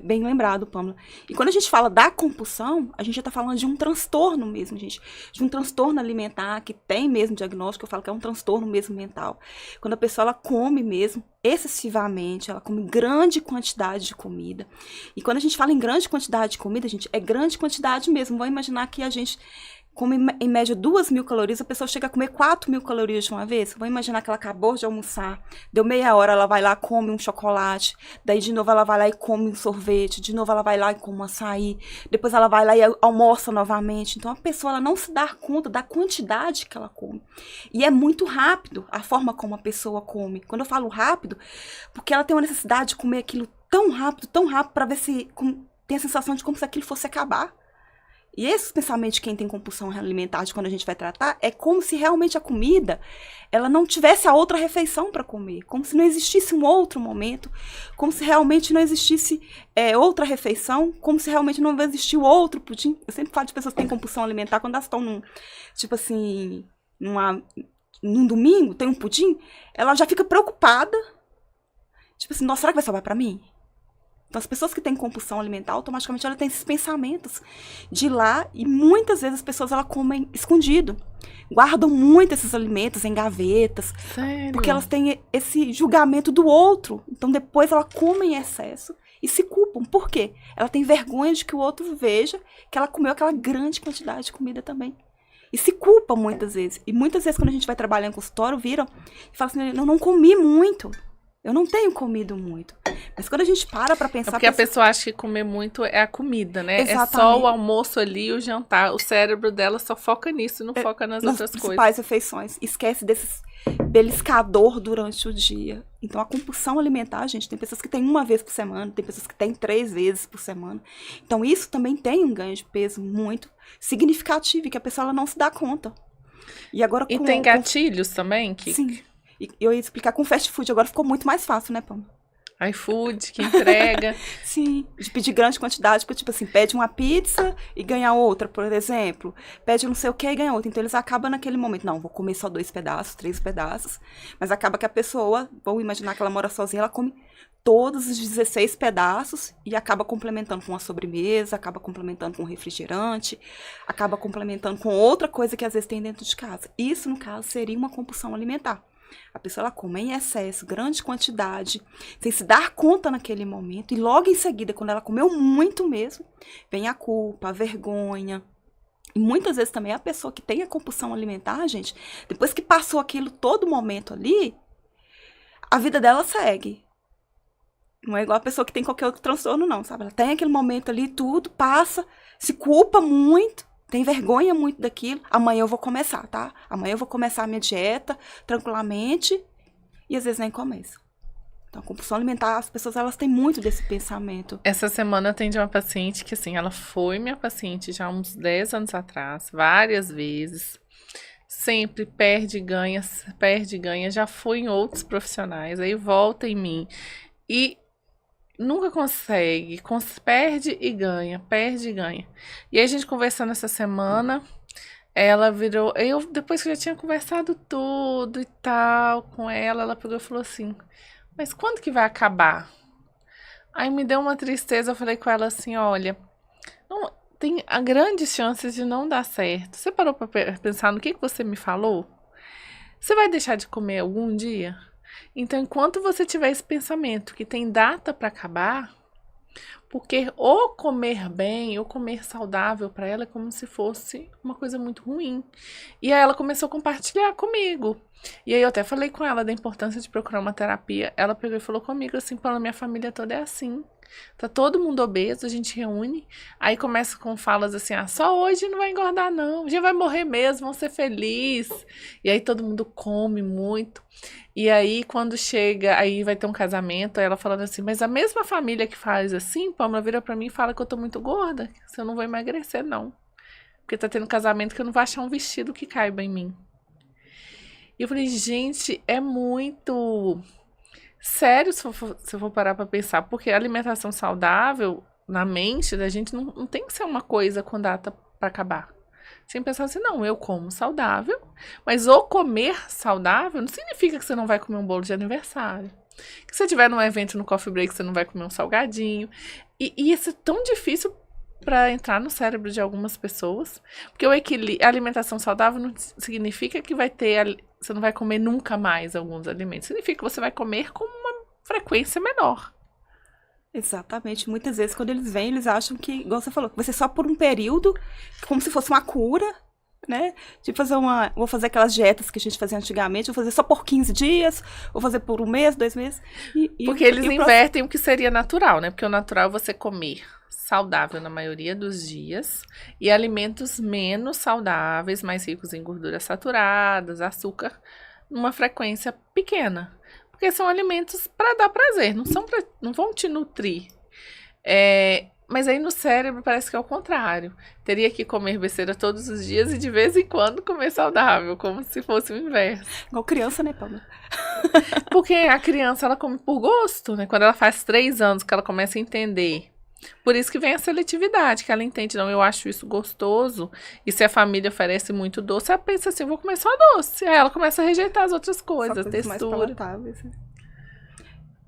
[SPEAKER 2] Bem lembrado, Pamela. E quando a gente fala da compulsão, a gente já está falando de um transtorno mesmo, gente. De um transtorno alimentar, que tem mesmo diagnóstico, eu falo que é um transtorno mesmo mental. Quando a pessoa, ela come mesmo, excessivamente, ela come grande quantidade de comida. E quando a gente fala em grande quantidade de comida, gente, é grande quantidade mesmo. Vamos imaginar que a gente come em média 2.000 calorias, a pessoa chega a comer 4.000 calorias de uma vez. Vamos imaginar que ela acabou de almoçar, deu meia hora, ela vai lá, come um chocolate, daí de novo ela vai lá e come um sorvete, de novo ela vai lá e come um açaí, depois ela vai lá e almoça novamente. Então a pessoa, ela não se dá conta da quantidade que ela come. E é muito rápido a forma como a pessoa come. Quando eu falo rápido, porque ela tem uma necessidade de comer aquilo tão rápido, para ver se tem a sensação de como se aquilo fosse acabar. E esses pensamentos de quem tem compulsão alimentar, de quando a gente vai tratar, é como se realmente a comida, ela não tivesse a outra refeição para comer, como se não existisse um outro momento, como se realmente não existisse outra refeição, como se realmente não existiu outro pudim. Eu sempre falo de pessoas que têm compulsão alimentar, quando elas estão tipo assim, num domingo, tem um pudim, ela já fica preocupada, tipo assim, nossa, será que vai sobrar para mim? Então, as pessoas que têm compulsão alimentar, automaticamente ela tem esses pensamentos de ir lá, e muitas vezes as pessoas, elas comem escondido. Guardam muito esses alimentos em gavetas.
[SPEAKER 1] Sério?
[SPEAKER 2] Porque elas têm esse julgamento do outro. Então, depois ela come em excesso e se culpam. Por quê? Ela tem vergonha de que o outro veja que ela comeu aquela grande quantidade de comida também. E se culpa muitas vezes. E muitas vezes, quando a gente vai trabalhar em consultório, viram e falam assim, eu não comi muito. Eu não tenho comido muito. Mas quando a gente para pensar...
[SPEAKER 1] Porque a pessoa acha que comer muito é a comida, né?
[SPEAKER 2] Exatamente.
[SPEAKER 1] É só o almoço ali e o jantar. O cérebro dela só foca nisso, não foca nas outras coisas.
[SPEAKER 2] Principais refeições. Esquece desses beliscador durante o dia. Então, a compulsão alimentar, gente, tem pessoas que têm 1 vez por semana, tem pessoas que têm 3 vezes por semana. Então, isso também tem um ganho de peso muito significativo e que a pessoa, ela não se dá conta. E agora
[SPEAKER 1] tem gatilhos também?
[SPEAKER 2] Sim. E eu ia explicar com fast food, agora ficou muito mais fácil, né, Pam?
[SPEAKER 1] iFood, que entrega.
[SPEAKER 2] Sim, de pedir grande quantidade, porque, tipo assim, pede uma pizza e ganha outra, por exemplo. Pede não sei o que e ganha outra. Então, eles acabam naquele momento, não, vou comer só 2 pedaços, 3 pedaços. Mas acaba que a pessoa, vamos imaginar que ela mora sozinha, ela come todos os 16 pedaços e acaba complementando com uma sobremesa, acaba complementando com um refrigerante, acaba complementando com outra coisa que às vezes tem dentro de casa. Isso, no caso, seria uma compulsão alimentar. A pessoa, ela come em excesso, grande quantidade, sem se dar conta naquele momento. E logo em seguida, quando ela comeu muito mesmo, vem a culpa, a vergonha. E muitas vezes também a pessoa que tem a compulsão alimentar, gente, depois que passou aquilo todo momento ali, a vida dela segue. Não é igual a pessoa que tem qualquer outro transtorno, não, sabe? Ela tem aquele momento ali, tudo, passa, se culpa muito. Tem vergonha muito daquilo. Amanhã eu vou começar, tá? Amanhã eu vou começar a minha dieta tranquilamente. E às vezes nem começa. Então, a compulsão alimentar, as pessoas, elas têm muito desse pensamento.
[SPEAKER 1] Essa semana eu atendi uma paciente que, assim, ela foi minha paciente já há uns 10 anos atrás, várias vezes. Sempre perde, ganha, já foi em outros profissionais, aí volta em mim. E nunca consegue, perde e ganha. E aí a gente conversando essa semana, ela virou, depois que eu já tinha conversado tudo e tal com ela, ela pegou e falou assim, mas quando que vai acabar? Aí me deu uma tristeza, eu falei com ela assim, olha, não, tem grandes chances de não dar certo. Você parou pra pensar no que você me falou? Você vai deixar de comer algum dia? Então, enquanto você tiver esse pensamento que tem data para acabar, porque ou comer bem ou comer saudável para ela é como se fosse uma coisa muito ruim. E aí ela começou a compartilhar comigo. E aí eu até falei com ela da importância de procurar uma terapia. Ela pegou e falou comigo assim, pela minha família toda é assim. Tá todo mundo obeso, a gente reúne. Aí começa com falas assim, só hoje não vai engordar não, já vai morrer mesmo, vão ser felizes. E aí todo mundo come muito. E aí quando chega, aí vai ter um casamento, aí ela falando assim, mas a mesma família que faz assim, Pamela vira pra mim e fala que eu tô muito gorda, que eu não vou emagrecer não. Porque tá tendo casamento que eu não vou achar um vestido que caiba em mim. E eu falei, gente, é muito sério se eu for parar pra pensar, porque a alimentação saudável na mente da gente não tem que ser uma coisa com data pra acabar. Sem pensar assim, não, eu como saudável, mas o comer saudável não significa que você não vai comer um bolo de aniversário. Que se você tiver num evento no Coffee Break, você não vai comer um salgadinho. E isso é tão difícil para entrar no cérebro de algumas pessoas, porque a alimentação saudável não significa que você não vai comer nunca mais alguns alimentos, significa que você vai comer com uma frequência menor.
[SPEAKER 2] Exatamente. Muitas vezes, quando eles vêm, eles acham que, igual você falou, que vai ser só por um período, como se fosse uma cura, né? Tipo, vou fazer aquelas dietas que a gente fazia antigamente, vou fazer só por 15 dias, vou fazer por um mês, 2 meses.
[SPEAKER 1] Porque eles invertem o que seria natural, né? Porque o natural é você comer saudável na maioria dos dias e alimentos menos saudáveis, mais ricos em gorduras saturadas, açúcar, numa frequência pequena. Porque são alimentos para dar prazer, não vão te nutrir. Mas aí no cérebro parece que é o contrário. Teria que comer besteira todos os dias e de vez em quando comer saudável, como se fosse o inverso.
[SPEAKER 2] Igual criança, né, Pamela?
[SPEAKER 1] Porque a criança, ela come por gosto, né? Quando ela faz 3 anos que ela começa a entender. Por isso que vem a seletividade, que ela entende, não, eu acho isso gostoso, e se a família oferece muito doce, ela pensa assim, vou comer só doce. Aí ela começa a rejeitar as outras coisas,
[SPEAKER 2] coisas mais palatáveis, né?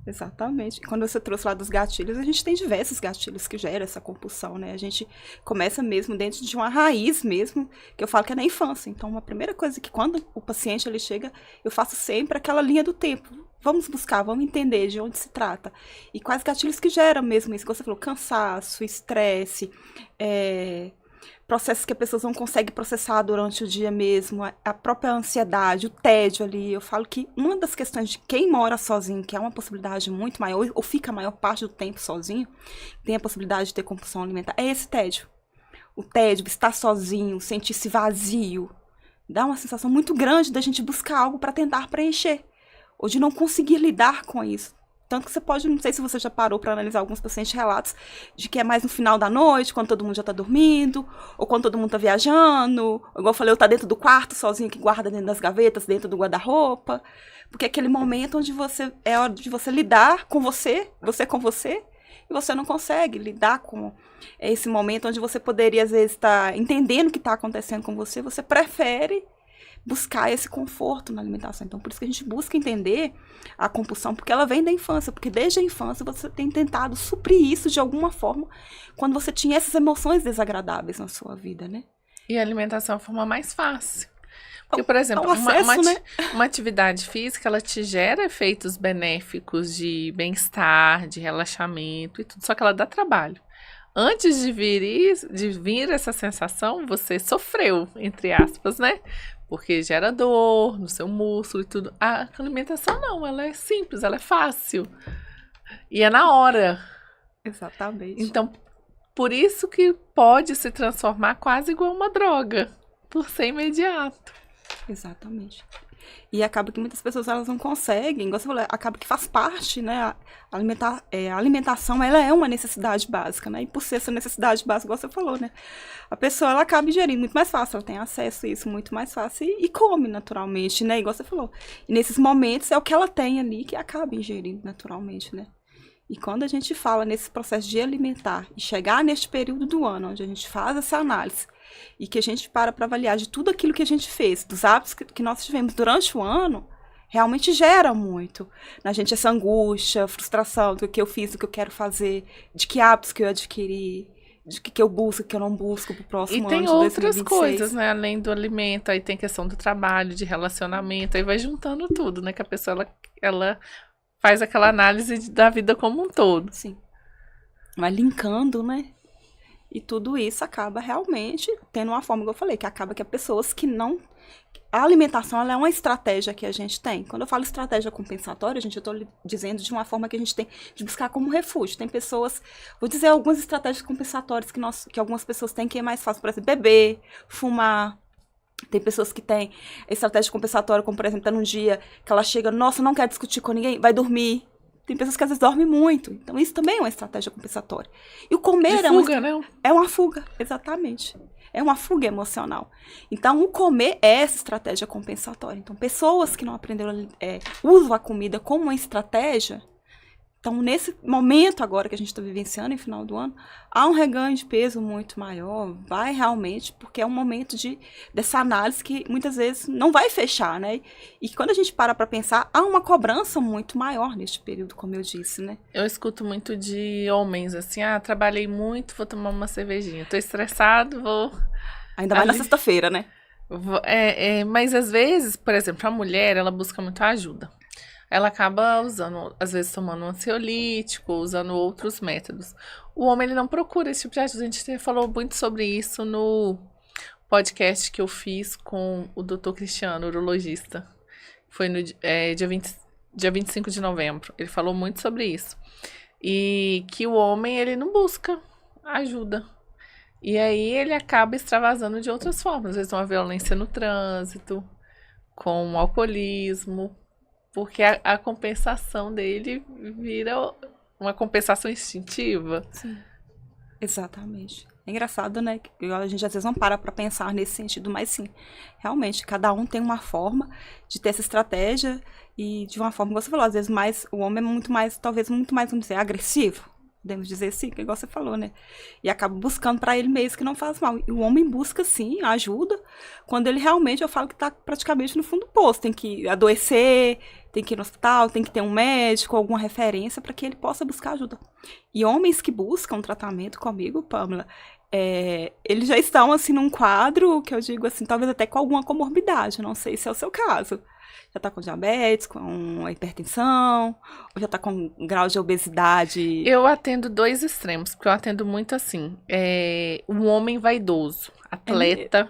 [SPEAKER 2] Exatamente. Quando você trouxe lá dos gatilhos, a gente tem diversos gatilhos que geram essa compulsão, né? A gente começa mesmo dentro de uma raiz mesmo, que eu falo que é na infância. Então, a primeira coisa que quando o paciente ele chega, eu faço sempre aquela linha do tempo. Vamos buscar, vamos entender de onde se trata. E quais gatilhos que geram mesmo isso que você falou, cansaço, estresse, processos que as pessoas não conseguem processar durante o dia mesmo, a própria ansiedade, o tédio ali. Eu falo que uma das questões de quem mora sozinho, que é uma possibilidade muito maior, ou fica a maior parte do tempo sozinho, tem a possibilidade de ter compulsão alimentar, é esse tédio. O tédio, estar sozinho, sentir-se vazio, dá uma sensação muito grande da gente buscar algo para tentar preencher, ou de não conseguir lidar com isso. Tanto que você pode, não sei se você já parou para analisar alguns pacientes relatos de que é mais no final da noite, quando todo mundo já tá dormindo, ou quando todo mundo tá viajando, ou, igual eu falei, ou tá dentro do quarto sozinho, que guarda dentro das gavetas, dentro do guarda-roupa. Porque é aquele momento onde é hora de você lidar com você com você, e você não consegue lidar com esse momento onde você poderia, às vezes, estar entendendo o que está acontecendo com você, você prefere buscar esse conforto na alimentação. Então, por isso que a gente busca entender a compulsão, porque ela vem da infância, porque desde a infância você tem tentado suprir isso de alguma forma, quando você tinha essas emoções desagradáveis na sua vida, né?
[SPEAKER 1] E a alimentação é a forma mais fácil. Porque, por exemplo, uma atividade física, ela te gera efeitos benéficos de bem-estar, de relaxamento e tudo, só que ela dá trabalho. Antes de vir essa sensação, você sofreu, entre aspas, né? Porque gera dor no seu músculo e tudo. A alimentação não, ela é simples, ela é fácil. E é na hora.
[SPEAKER 2] Exatamente.
[SPEAKER 1] Então, por isso que pode se transformar quase igual uma droga, por ser imediato.
[SPEAKER 2] Exatamente. E acaba que muitas pessoas elas não conseguem, igual você falou, acaba que faz parte, né? A alimentação, ela é uma necessidade básica, né? E por ser essa necessidade básica, igual você falou, né? A pessoa, ela acaba ingerindo muito mais fácil, ela tem acesso a isso muito mais fácil e come naturalmente, né? Igual você falou. E nesses momentos é o que ela tem ali que acaba ingerindo naturalmente, né? E quando a gente fala nesse processo de alimentar e chegar neste período do ano, onde a gente faz essa análise e que a gente para avaliar de tudo aquilo que a gente fez, dos hábitos que nós tivemos durante o ano, realmente gera muito na gente essa angústia, frustração do que eu fiz, do que eu quero fazer, de que hábitos que eu adquiri, de que eu busco, que eu não busco pro próximo ano de 2026.
[SPEAKER 1] E tem outras coisas, né? Além do alimento, aí tem questão do trabalho, de relacionamento, aí vai juntando tudo, né? Que a pessoa, ela faz aquela análise da vida como um todo.
[SPEAKER 2] Sim. Vai linkando, né? E tudo isso acaba realmente tendo uma forma, como eu falei, que acaba que há pessoas que não... A alimentação, ela é uma estratégia que a gente tem. Quando eu falo estratégia compensatória, gente, eu estou dizendo de uma forma que a gente tem de buscar como refúgio. Tem pessoas... Vou dizer algumas estratégias compensatórias que algumas pessoas têm que é mais fácil. Por exemplo, beber, fumar. Tem pessoas que têm estratégia compensatória, como, por exemplo, tá num dia que ela chega, nossa, não quer discutir com ninguém, vai dormir. Tem pessoas que às vezes dormem muito. Então, isso também é uma estratégia compensatória. E o comer é uma fuga, exatamente. É uma fuga emocional. Então, o comer é essa estratégia compensatória. Então, pessoas que não aprenderam, usam a comida como uma estratégia, Então, nesse momento agora que a gente está vivenciando, no final do ano, há um reganho de peso muito maior, vai realmente, porque é um momento dessa análise que muitas vezes não vai fechar, né? E quando a gente para pensar, há uma cobrança muito maior neste período, como eu disse, né?
[SPEAKER 1] Eu escuto muito de homens, assim, trabalhei muito, vou tomar uma cervejinha. Tô estressado, vou...
[SPEAKER 2] Ainda mais na sexta-feira, né?
[SPEAKER 1] Mas às vezes, por exemplo, a mulher, ela busca muito ajuda. Ela acaba usando, às vezes, tomando um ansiolítico, usando outros métodos. O homem, ele não procura esse tipo de ajuda. A gente falou muito sobre isso no podcast que eu fiz com o Dr. Cristiano, urologista. Foi no dia 25 de novembro. Ele falou muito sobre isso. E que o homem, ele não busca ajuda. E aí ele acaba extravasando de outras formas. Às vezes uma violência no trânsito, com um alcoolismo. Porque a compensação dele vira uma compensação instintiva.
[SPEAKER 2] Sim, exatamente. É engraçado, né? Que a gente às vezes não para pensar nesse sentido, mas sim, realmente, cada um tem uma forma de ter essa estratégia e de uma forma, como você falou, às vezes o homem é muito mais, talvez muito mais, vamos dizer, agressivo. Podemos dizer assim, que igual você falou, né? E acaba buscando para ele mesmo que não faz mal. E o homem busca, sim, ajuda, quando ele realmente, eu falo que tá praticamente no fundo do poço. Tem que adoecer, tem que ir no hospital, tem que ter um médico, alguma referência para que ele possa buscar ajuda. E homens que buscam tratamento comigo, Pamela, eles já estão, assim, num quadro que eu digo, assim, talvez até com alguma comorbidade. Não sei se é o seu caso. Já tá com diabetes, com hipertensão, ou já tá com um grau de obesidade?
[SPEAKER 1] Eu atendo dois extremos, porque eu atendo muito assim, um homem vaidoso, atleta,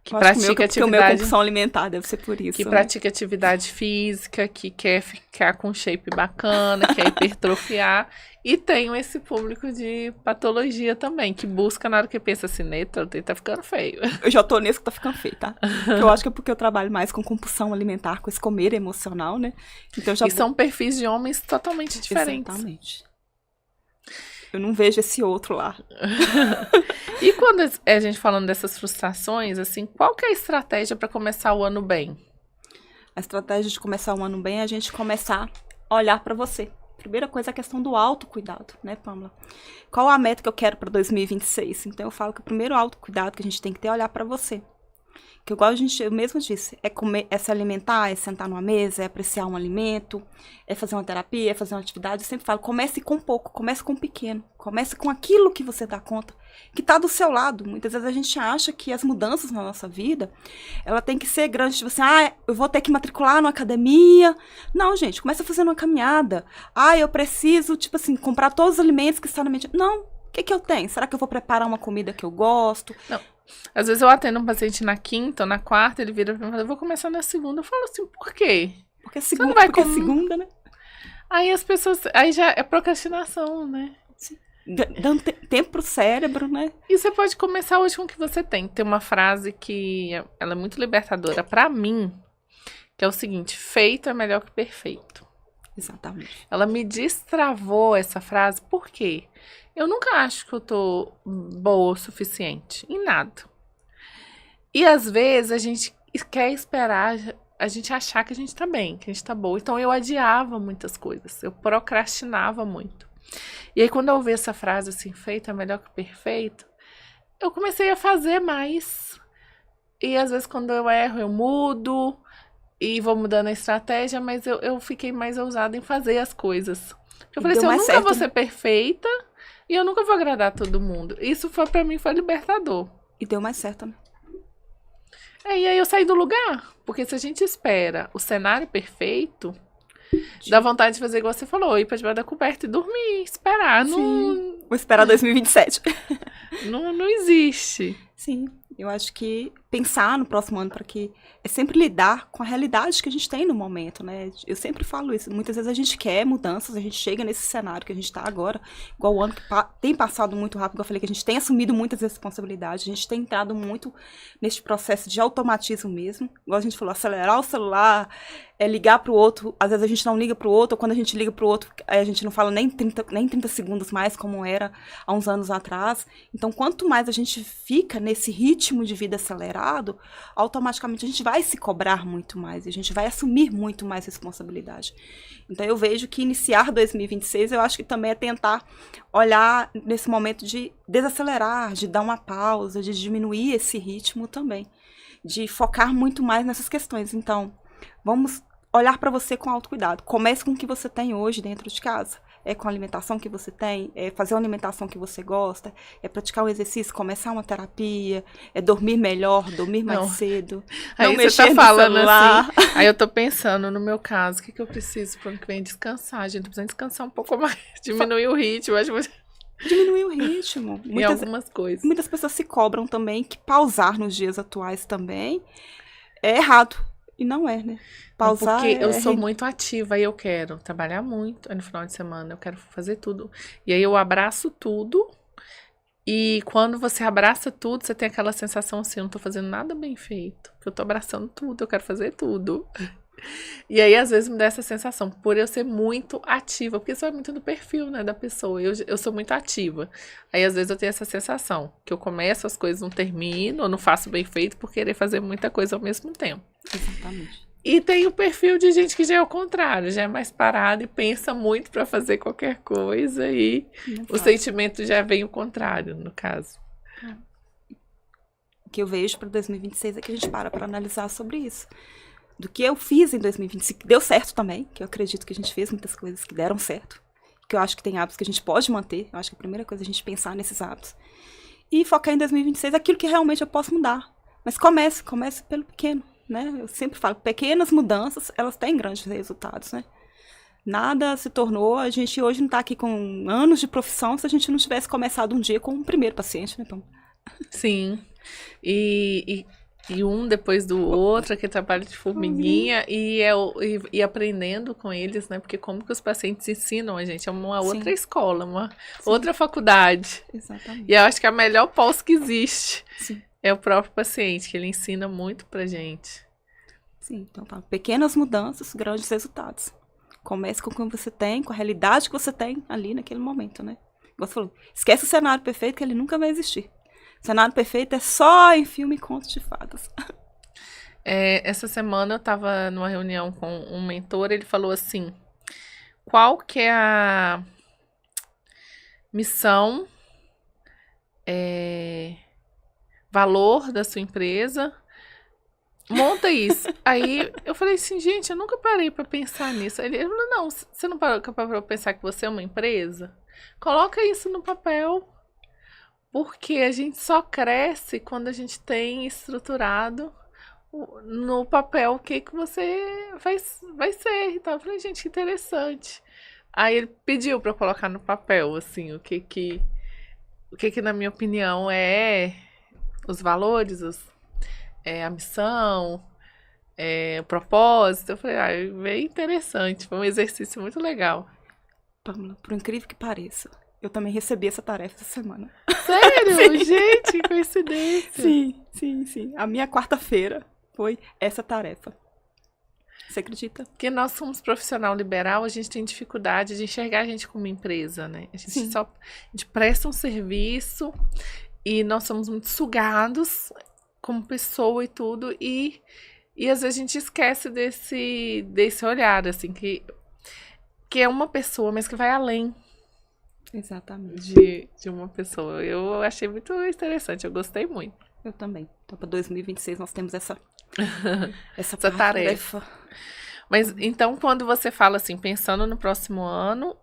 [SPEAKER 1] que pratica atividade...
[SPEAKER 2] O meu compulsão alimentar deve ser por isso.
[SPEAKER 1] Que pratica atividade física, que quer ficar com shape bacana, quer hipertrofiar. E tenho esse público de patologia também, que busca na hora que pensa assim, neta, tá ficando feio.
[SPEAKER 2] Eu já tô nesse que tá ficando feio, tá? Eu acho que é porque eu trabalho mais com compulsão alimentar, com esse comer emocional, né? Então,
[SPEAKER 1] são perfis de homens totalmente diferentes.
[SPEAKER 2] Exatamente. Eu não vejo esse outro lá.
[SPEAKER 1] E quando a gente falando dessas frustrações, assim, qual que é a estratégia para começar o ano bem?
[SPEAKER 2] A estratégia de começar o ano bem é a gente começar a olhar para você. Primeira coisa é a questão do autocuidado, né, Pamela? Qual a meta que eu quero para 2026? Então, eu falo que o primeiro autocuidado que a gente tem que ter é olhar para você. Que igual eu mesmo disse, é comer, é se alimentar, é sentar numa mesa, é apreciar um alimento, é fazer uma terapia, é fazer uma atividade. Eu sempre falo, comece com pouco, comece com pequeno, comece com aquilo que você dá conta, que está do seu lado. Muitas vezes a gente acha que as mudanças na nossa vida, ela tem que ser grande, tipo assim, eu vou ter que matricular numa academia. Não, gente, começa fazendo uma caminhada. Eu preciso, tipo assim, comprar todos os alimentos que estão na minha... Não, o que eu tenho? Será que eu vou preparar uma comida que eu gosto?
[SPEAKER 1] Não. Às vezes eu atendo um paciente na quinta ou na quarta, ele vira pra mim e fala, eu vou começar na segunda. Eu falo assim, por quê?
[SPEAKER 2] Porque é segunda, né?
[SPEAKER 1] Aí as pessoas... Aí já é procrastinação, né?
[SPEAKER 2] Dando tempo pro cérebro, né?
[SPEAKER 1] E você pode começar hoje com o que você tem. Tem uma frase que ela é muito libertadora pra mim, que é o seguinte, feito é melhor que perfeito.
[SPEAKER 2] Exatamente.
[SPEAKER 1] Ela me destravou essa frase, por quê? Eu nunca acho que eu tô boa o suficiente, em nada. E às vezes a gente quer esperar, a gente achar que a gente tá bem, que a gente tá boa. Então eu adiava muitas coisas, eu procrastinava muito. E aí quando eu ouvi essa frase assim, feito é melhor que perfeito, eu comecei a fazer mais. E às vezes quando eu erro, eu mudo e vou mudando a estratégia, mas eu fiquei mais ousada em fazer as coisas. Eu falei assim, eu nunca vou ser perfeita e eu nunca vou agradar todo mundo. Isso pra mim foi libertador.
[SPEAKER 2] E deu mais certo, né?
[SPEAKER 1] E aí eu saí do lugar. Porque se a gente espera o cenário perfeito, dá vontade de fazer igual você falou, ir pra debaixo da coberta e dormir, esperar.
[SPEAKER 2] Sim. Vou esperar 2027.
[SPEAKER 1] Não existe.
[SPEAKER 2] Sim, eu acho que pensar no próximo ano para que é sempre lidar com a realidade que a gente tem no momento, né? Eu sempre falo isso. Muitas vezes a gente quer mudanças, a gente chega nesse cenário que a gente está agora, igual o ano que tem passado muito rápido, eu falei que a gente tem assumido muitas responsabilidades, a gente tem entrado muito neste processo de automatismo mesmo. Igual a gente falou, acelerar o celular, ligar para o outro, às vezes a gente não liga para o outro, ou quando a gente liga para o outro, a gente não fala nem 30 segundos mais, como era há uns anos atrás. Então, quanto mais a gente fica nesse ritmo de vida acelerado, resultado, automaticamente a gente vai se cobrar muito mais, e a gente vai assumir muito mais responsabilidade. Então eu vejo que iniciar 2026, eu acho que também é tentar olhar nesse momento de desacelerar, de dar uma pausa, de diminuir esse ritmo também, de focar muito mais nessas questões. Então, vamos olhar para você com autocuidado. Comece com o que você tem hoje dentro de casa. É com a alimentação que você tem, é fazer uma alimentação que você gosta, é praticar um exercício, começar uma terapia, é dormir melhor, dormir mais cedo.
[SPEAKER 1] Aí você tá falando assim, aí eu tô pensando, no meu caso, o que eu preciso pro ano que vem? Descansar, gente. Tô precisando descansar um pouco mais, diminuir o ritmo. Acho que
[SPEAKER 2] diminuir o ritmo.
[SPEAKER 1] Em algumas coisas.
[SPEAKER 2] Muitas pessoas se cobram também que pausar nos dias atuais também é errado. E não é, né? Pausar
[SPEAKER 1] porque eu sou muito ativa e eu quero trabalhar muito. Aí no final de semana eu quero fazer tudo. E aí eu abraço tudo. E quando você abraça tudo, você tem aquela sensação assim, eu não tô fazendo nada bem feito. Eu tô abraçando tudo, eu quero fazer tudo. E aí, às vezes, me dá essa sensação, por eu ser muito ativa, porque isso é muito do perfil, né, da pessoa. Eu sou muito ativa. Aí, às vezes, eu tenho essa sensação, que eu começo as coisas, não termino, ou não faço bem feito por querer fazer muita coisa ao mesmo tempo.
[SPEAKER 2] Exatamente.
[SPEAKER 1] E tem o perfil de gente que já é o contrário, já é mais parado e pensa muito pra fazer qualquer coisa e o sentimento já vem o contrário, no caso.
[SPEAKER 2] O que eu vejo para 2026 é que a gente para analisar sobre isso. Do que eu fiz em 2025, que deu certo também, que eu acredito que a gente fez muitas coisas que deram certo, que eu acho que tem hábitos que a gente pode manter, eu acho que a primeira coisa é a gente pensar nesses hábitos. E focar em 2026 aquilo que realmente eu posso mudar. Mas comece pelo pequeno, né? Eu sempre falo, pequenas mudanças, elas têm grandes resultados, né? Nada se tornou, a gente hoje não está aqui com anos de profissão se a gente não tivesse começado um dia com o primeiro paciente, né, Pam?
[SPEAKER 1] Sim, e um depois do outro, que trabalho de formiguinha, e aprendendo com eles, né? Porque como que os pacientes ensinam a gente? É uma outra escola, uma outra faculdade.
[SPEAKER 2] Exatamente.
[SPEAKER 1] E eu acho que a melhor pós que existe
[SPEAKER 2] Sim.
[SPEAKER 1] é o próprio paciente, que ele ensina muito pra gente.
[SPEAKER 2] Sim, então tá. Pequenas mudanças, grandes resultados. Comece com o que você tem, com a realidade que você tem ali naquele momento, né? Você falou, esquece o cenário perfeito que ele nunca vai existir. O cenário perfeito é só em filme e contos de fadas.
[SPEAKER 1] Essa semana eu estava numa reunião com um mentor, ele falou assim, qual que é a missão, valor da sua empresa? Monta isso. Aí eu falei assim, gente, eu nunca parei para pensar nisso. Ele falou, não, você não parou para pensar que você é uma empresa? Coloca isso no papel. Porque a gente só cresce quando a gente tem estruturado no papel o que você vai ser. Então, eu falei, gente, que interessante. Aí ele pediu para colocar no papel, assim, o que na minha opinião é os valores, a missão, o propósito. Eu falei, bem interessante, foi um exercício muito legal.
[SPEAKER 2] Pamela, por incrível que pareça, eu também recebi essa tarefa essa semana.
[SPEAKER 1] Sério? Gente, que coincidência.
[SPEAKER 2] Sim. A minha quarta-feira foi essa tarefa. Você acredita?
[SPEAKER 1] Porque nós somos profissional liberal, a gente tem dificuldade de enxergar a gente como empresa, né? A gente presta um serviço e nós somos muito sugados como pessoa e tudo. E às vezes a gente esquece desse olhar, assim, que é uma pessoa, mas que vai além.
[SPEAKER 2] Exatamente.
[SPEAKER 1] De uma pessoa. Eu achei muito interessante, eu gostei muito.
[SPEAKER 2] Eu também. Então, para 2026 nós temos essa
[SPEAKER 1] tarefa. Mas então, quando você fala assim, pensando no próximo ano,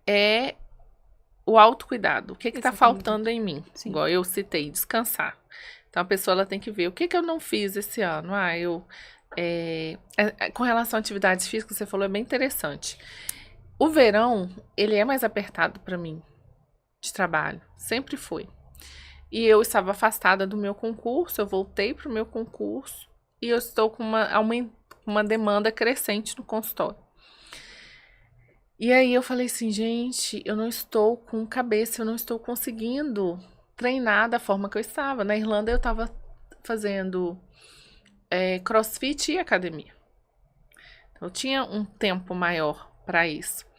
[SPEAKER 1] é o autocuidado. O que está faltando em mim? Sim. Igual eu citei, descansar. Então, a pessoa ela tem que ver o que eu não fiz esse ano. Com relação à atividades físicas, você falou, é bem interessante. O verão, ele é mais apertado para mim, de trabalho. Sempre foi. E eu estava afastada do meu concurso, eu voltei para o meu concurso e eu estou com uma demanda crescente no consultório. E aí eu falei assim, gente, eu não estou com cabeça, eu não estou conseguindo treinar da forma que eu estava. Na Irlanda eu estava fazendo crossfit e academia. Eu tinha um tempo maior para isso.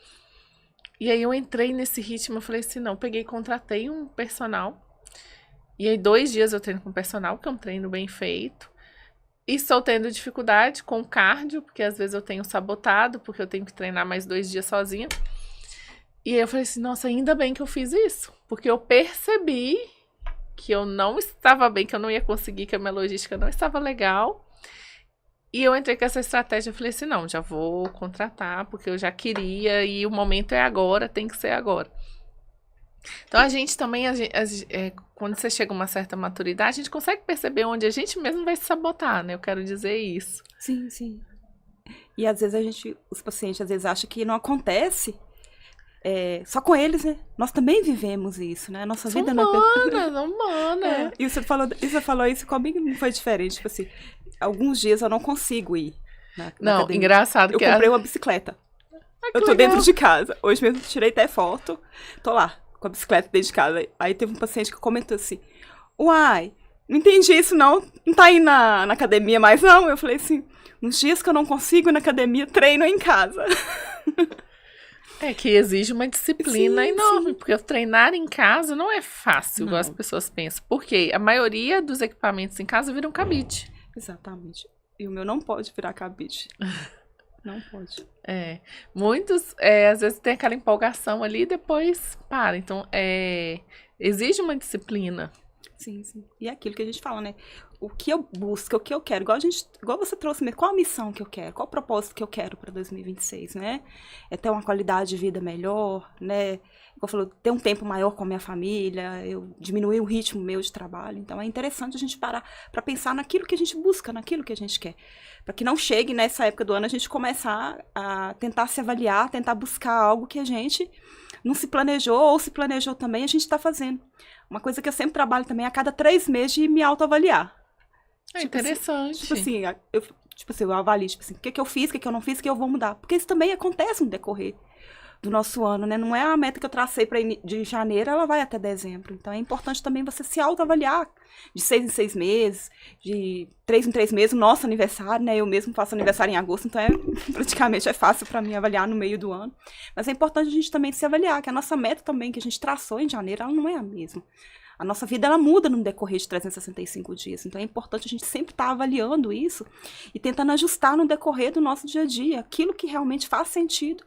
[SPEAKER 1] E aí eu entrei nesse ritmo, eu falei assim, não, contratei um personal E aí 2 dias eu treino com personal, que é um treino bem feito. E estou tendo dificuldade com cardio, porque às vezes eu tenho sabotado, porque eu tenho que treinar mais 2 dias sozinha. E aí eu falei assim, nossa, ainda bem que eu fiz isso. Porque eu percebi que eu não estava bem, que eu não ia conseguir, que a minha logística não estava legal. E eu entrei com essa estratégia, eu falei assim, não, já vou contratar, porque eu já queria, e o momento é agora, tem que ser agora. Então a gente também, quando você chega a uma certa maturidade, a gente consegue perceber onde a gente mesmo vai se sabotar, né? Eu quero dizer isso.
[SPEAKER 2] Sim, sim. E às vezes os pacientes às vezes acham que não acontece só com eles, né? Nós também vivemos isso, né? Nossa vida não
[SPEAKER 1] é humana.
[SPEAKER 2] E você falou isso comigo, não foi diferente. Tipo assim, alguns dias eu não consigo ir na academia.
[SPEAKER 1] Engraçado
[SPEAKER 2] que eu comprei uma bicicleta. Eu tô dentro de casa. Hoje mesmo tirei até foto. Tô lá, com a bicicleta dentro de casa. Aí teve um paciente que comentou assim, uai, não entendi isso não. Não tá indo na academia mais não? Eu falei assim, nos dias que eu não consigo ir na academia, treino em casa.
[SPEAKER 1] É que exige uma disciplina enorme, porque treinar em casa não é fácil, igual as pessoas pensam. Porque a maioria dos equipamentos em casa viram cabide.
[SPEAKER 2] Exatamente. E o meu não pode virar cabide. Não pode.
[SPEAKER 1] Muitos, às vezes tem aquela empolgação ali e depois para. Então, exige uma disciplina.
[SPEAKER 2] Sim, sim. E é aquilo que a gente fala, né? O que eu busco, o que eu quero. Igual você trouxe mesmo. Qual a missão que eu quero? Qual o propósito que eu quero para 2026, né? É ter uma qualidade de vida melhor, né? Igual falou, ter um tempo maior com a minha família, eu diminuir o ritmo meu de trabalho. Então, é interessante a gente parar para pensar naquilo que a gente busca, naquilo que a gente quer. Para que não chegue nessa época do ano a gente começar a tentar se avaliar, tentar buscar algo que a gente não se planejou, ou se planejou também, a gente está fazendo. Uma coisa que eu sempre trabalho também é a cada 3 meses de me autoavaliar.
[SPEAKER 1] Interessante.
[SPEAKER 2] Eu avalio, o que eu fiz, o que eu não fiz, o que eu vou mudar. Porque isso também acontece no decorrer do nosso ano, né? Não é a meta que eu tracei de janeiro, ela vai até dezembro. Então é importante também você se autoavaliar de 6 em 6 meses, de 3 em 3 meses, o nosso aniversário, né? Eu mesmo faço aniversário em agosto, então praticamente é fácil para mim avaliar no meio do ano. Mas é importante a gente também se avaliar, que a nossa meta também, que a gente traçou em janeiro, ela não é a mesma. A nossa vida, ela muda no decorrer de 365 dias. Então, é importante a gente sempre estar avaliando isso e tentando ajustar no decorrer do nosso dia a dia aquilo que realmente faz sentido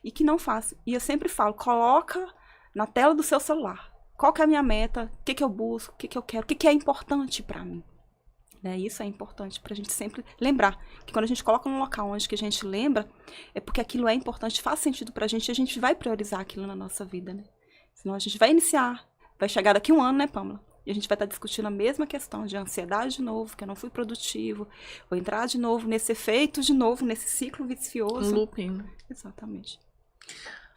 [SPEAKER 2] e que não faz. E eu sempre falo, coloca na tela do seu celular. Qual que é a minha meta? O que eu busco? O que eu quero? O que é importante para mim? Isso é importante para a gente sempre lembrar. Que quando a gente coloca num local onde que a gente lembra, é porque aquilo é importante, faz sentido para a gente e a gente vai priorizar aquilo na nossa vida, né? Senão a gente vai iniciar. Vai chegar daqui 1 ano, né, Pâmela? E a gente vai estar discutindo a mesma questão de ansiedade de novo, que eu não fui produtivo, vou entrar de novo nesse efeito, de novo, nesse ciclo vicioso.
[SPEAKER 1] Looping.
[SPEAKER 2] Exatamente.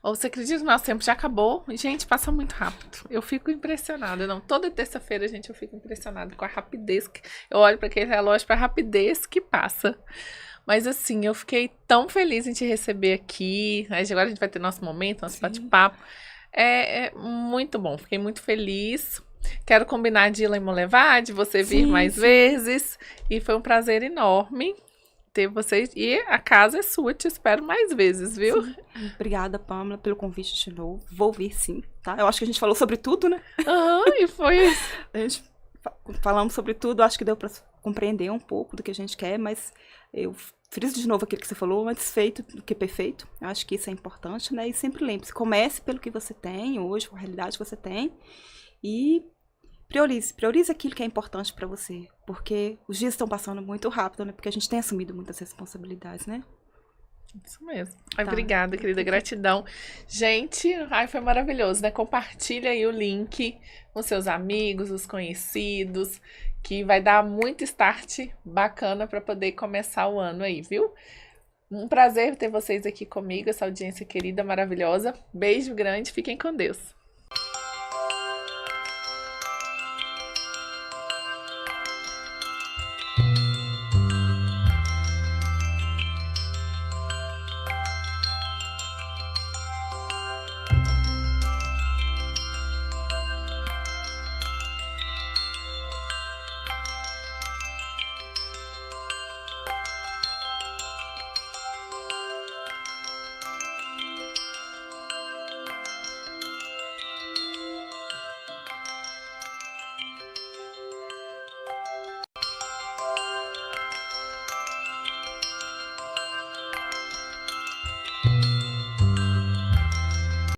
[SPEAKER 1] Ou você acredita que nosso tempo já acabou? Gente, passa muito rápido. Eu fico impressionada. Não, toda terça-feira, gente, eu fico impressionada com a rapidez. Eu olho para aquele relógio, para a rapidez que passa. Mas assim, eu fiquei tão feliz em te receber aqui. Agora a gente vai ter nosso momento, nosso bate-papo. É muito bom, fiquei muito feliz. Quero combinar de ir lá em Monlevade, de você vir mais vezes. E foi um prazer enorme ter vocês. E a casa é sua, te espero mais vezes, viu?
[SPEAKER 2] Sim. Obrigada, Pâmela, pelo convite de novo. Vou vir sim, tá? Eu acho que a gente falou sobre tudo, né?
[SPEAKER 1] E foi isso.
[SPEAKER 2] A gente falamos sobre tudo, acho que deu para compreender um pouco do que a gente quer, mas eu friso de novo aquilo que você falou, antes feito do que perfeito. Eu acho que isso é importante, né? E sempre lembre-se, comece pelo que você tem hoje, com a realidade que você tem, e priorize aquilo que é importante para você, porque os dias estão passando muito rápido, né? Porque a gente tem assumido muitas responsabilidades, né?
[SPEAKER 1] Isso mesmo. Obrigada, querida. Gratidão. Gente, foi maravilhoso, né? Compartilha aí o link com seus amigos, os conhecidos, que vai dar muito start bacana para poder começar o ano aí, viu? Um prazer ter vocês aqui comigo, essa audiência querida, maravilhosa. Beijo grande, fiquem com Deus.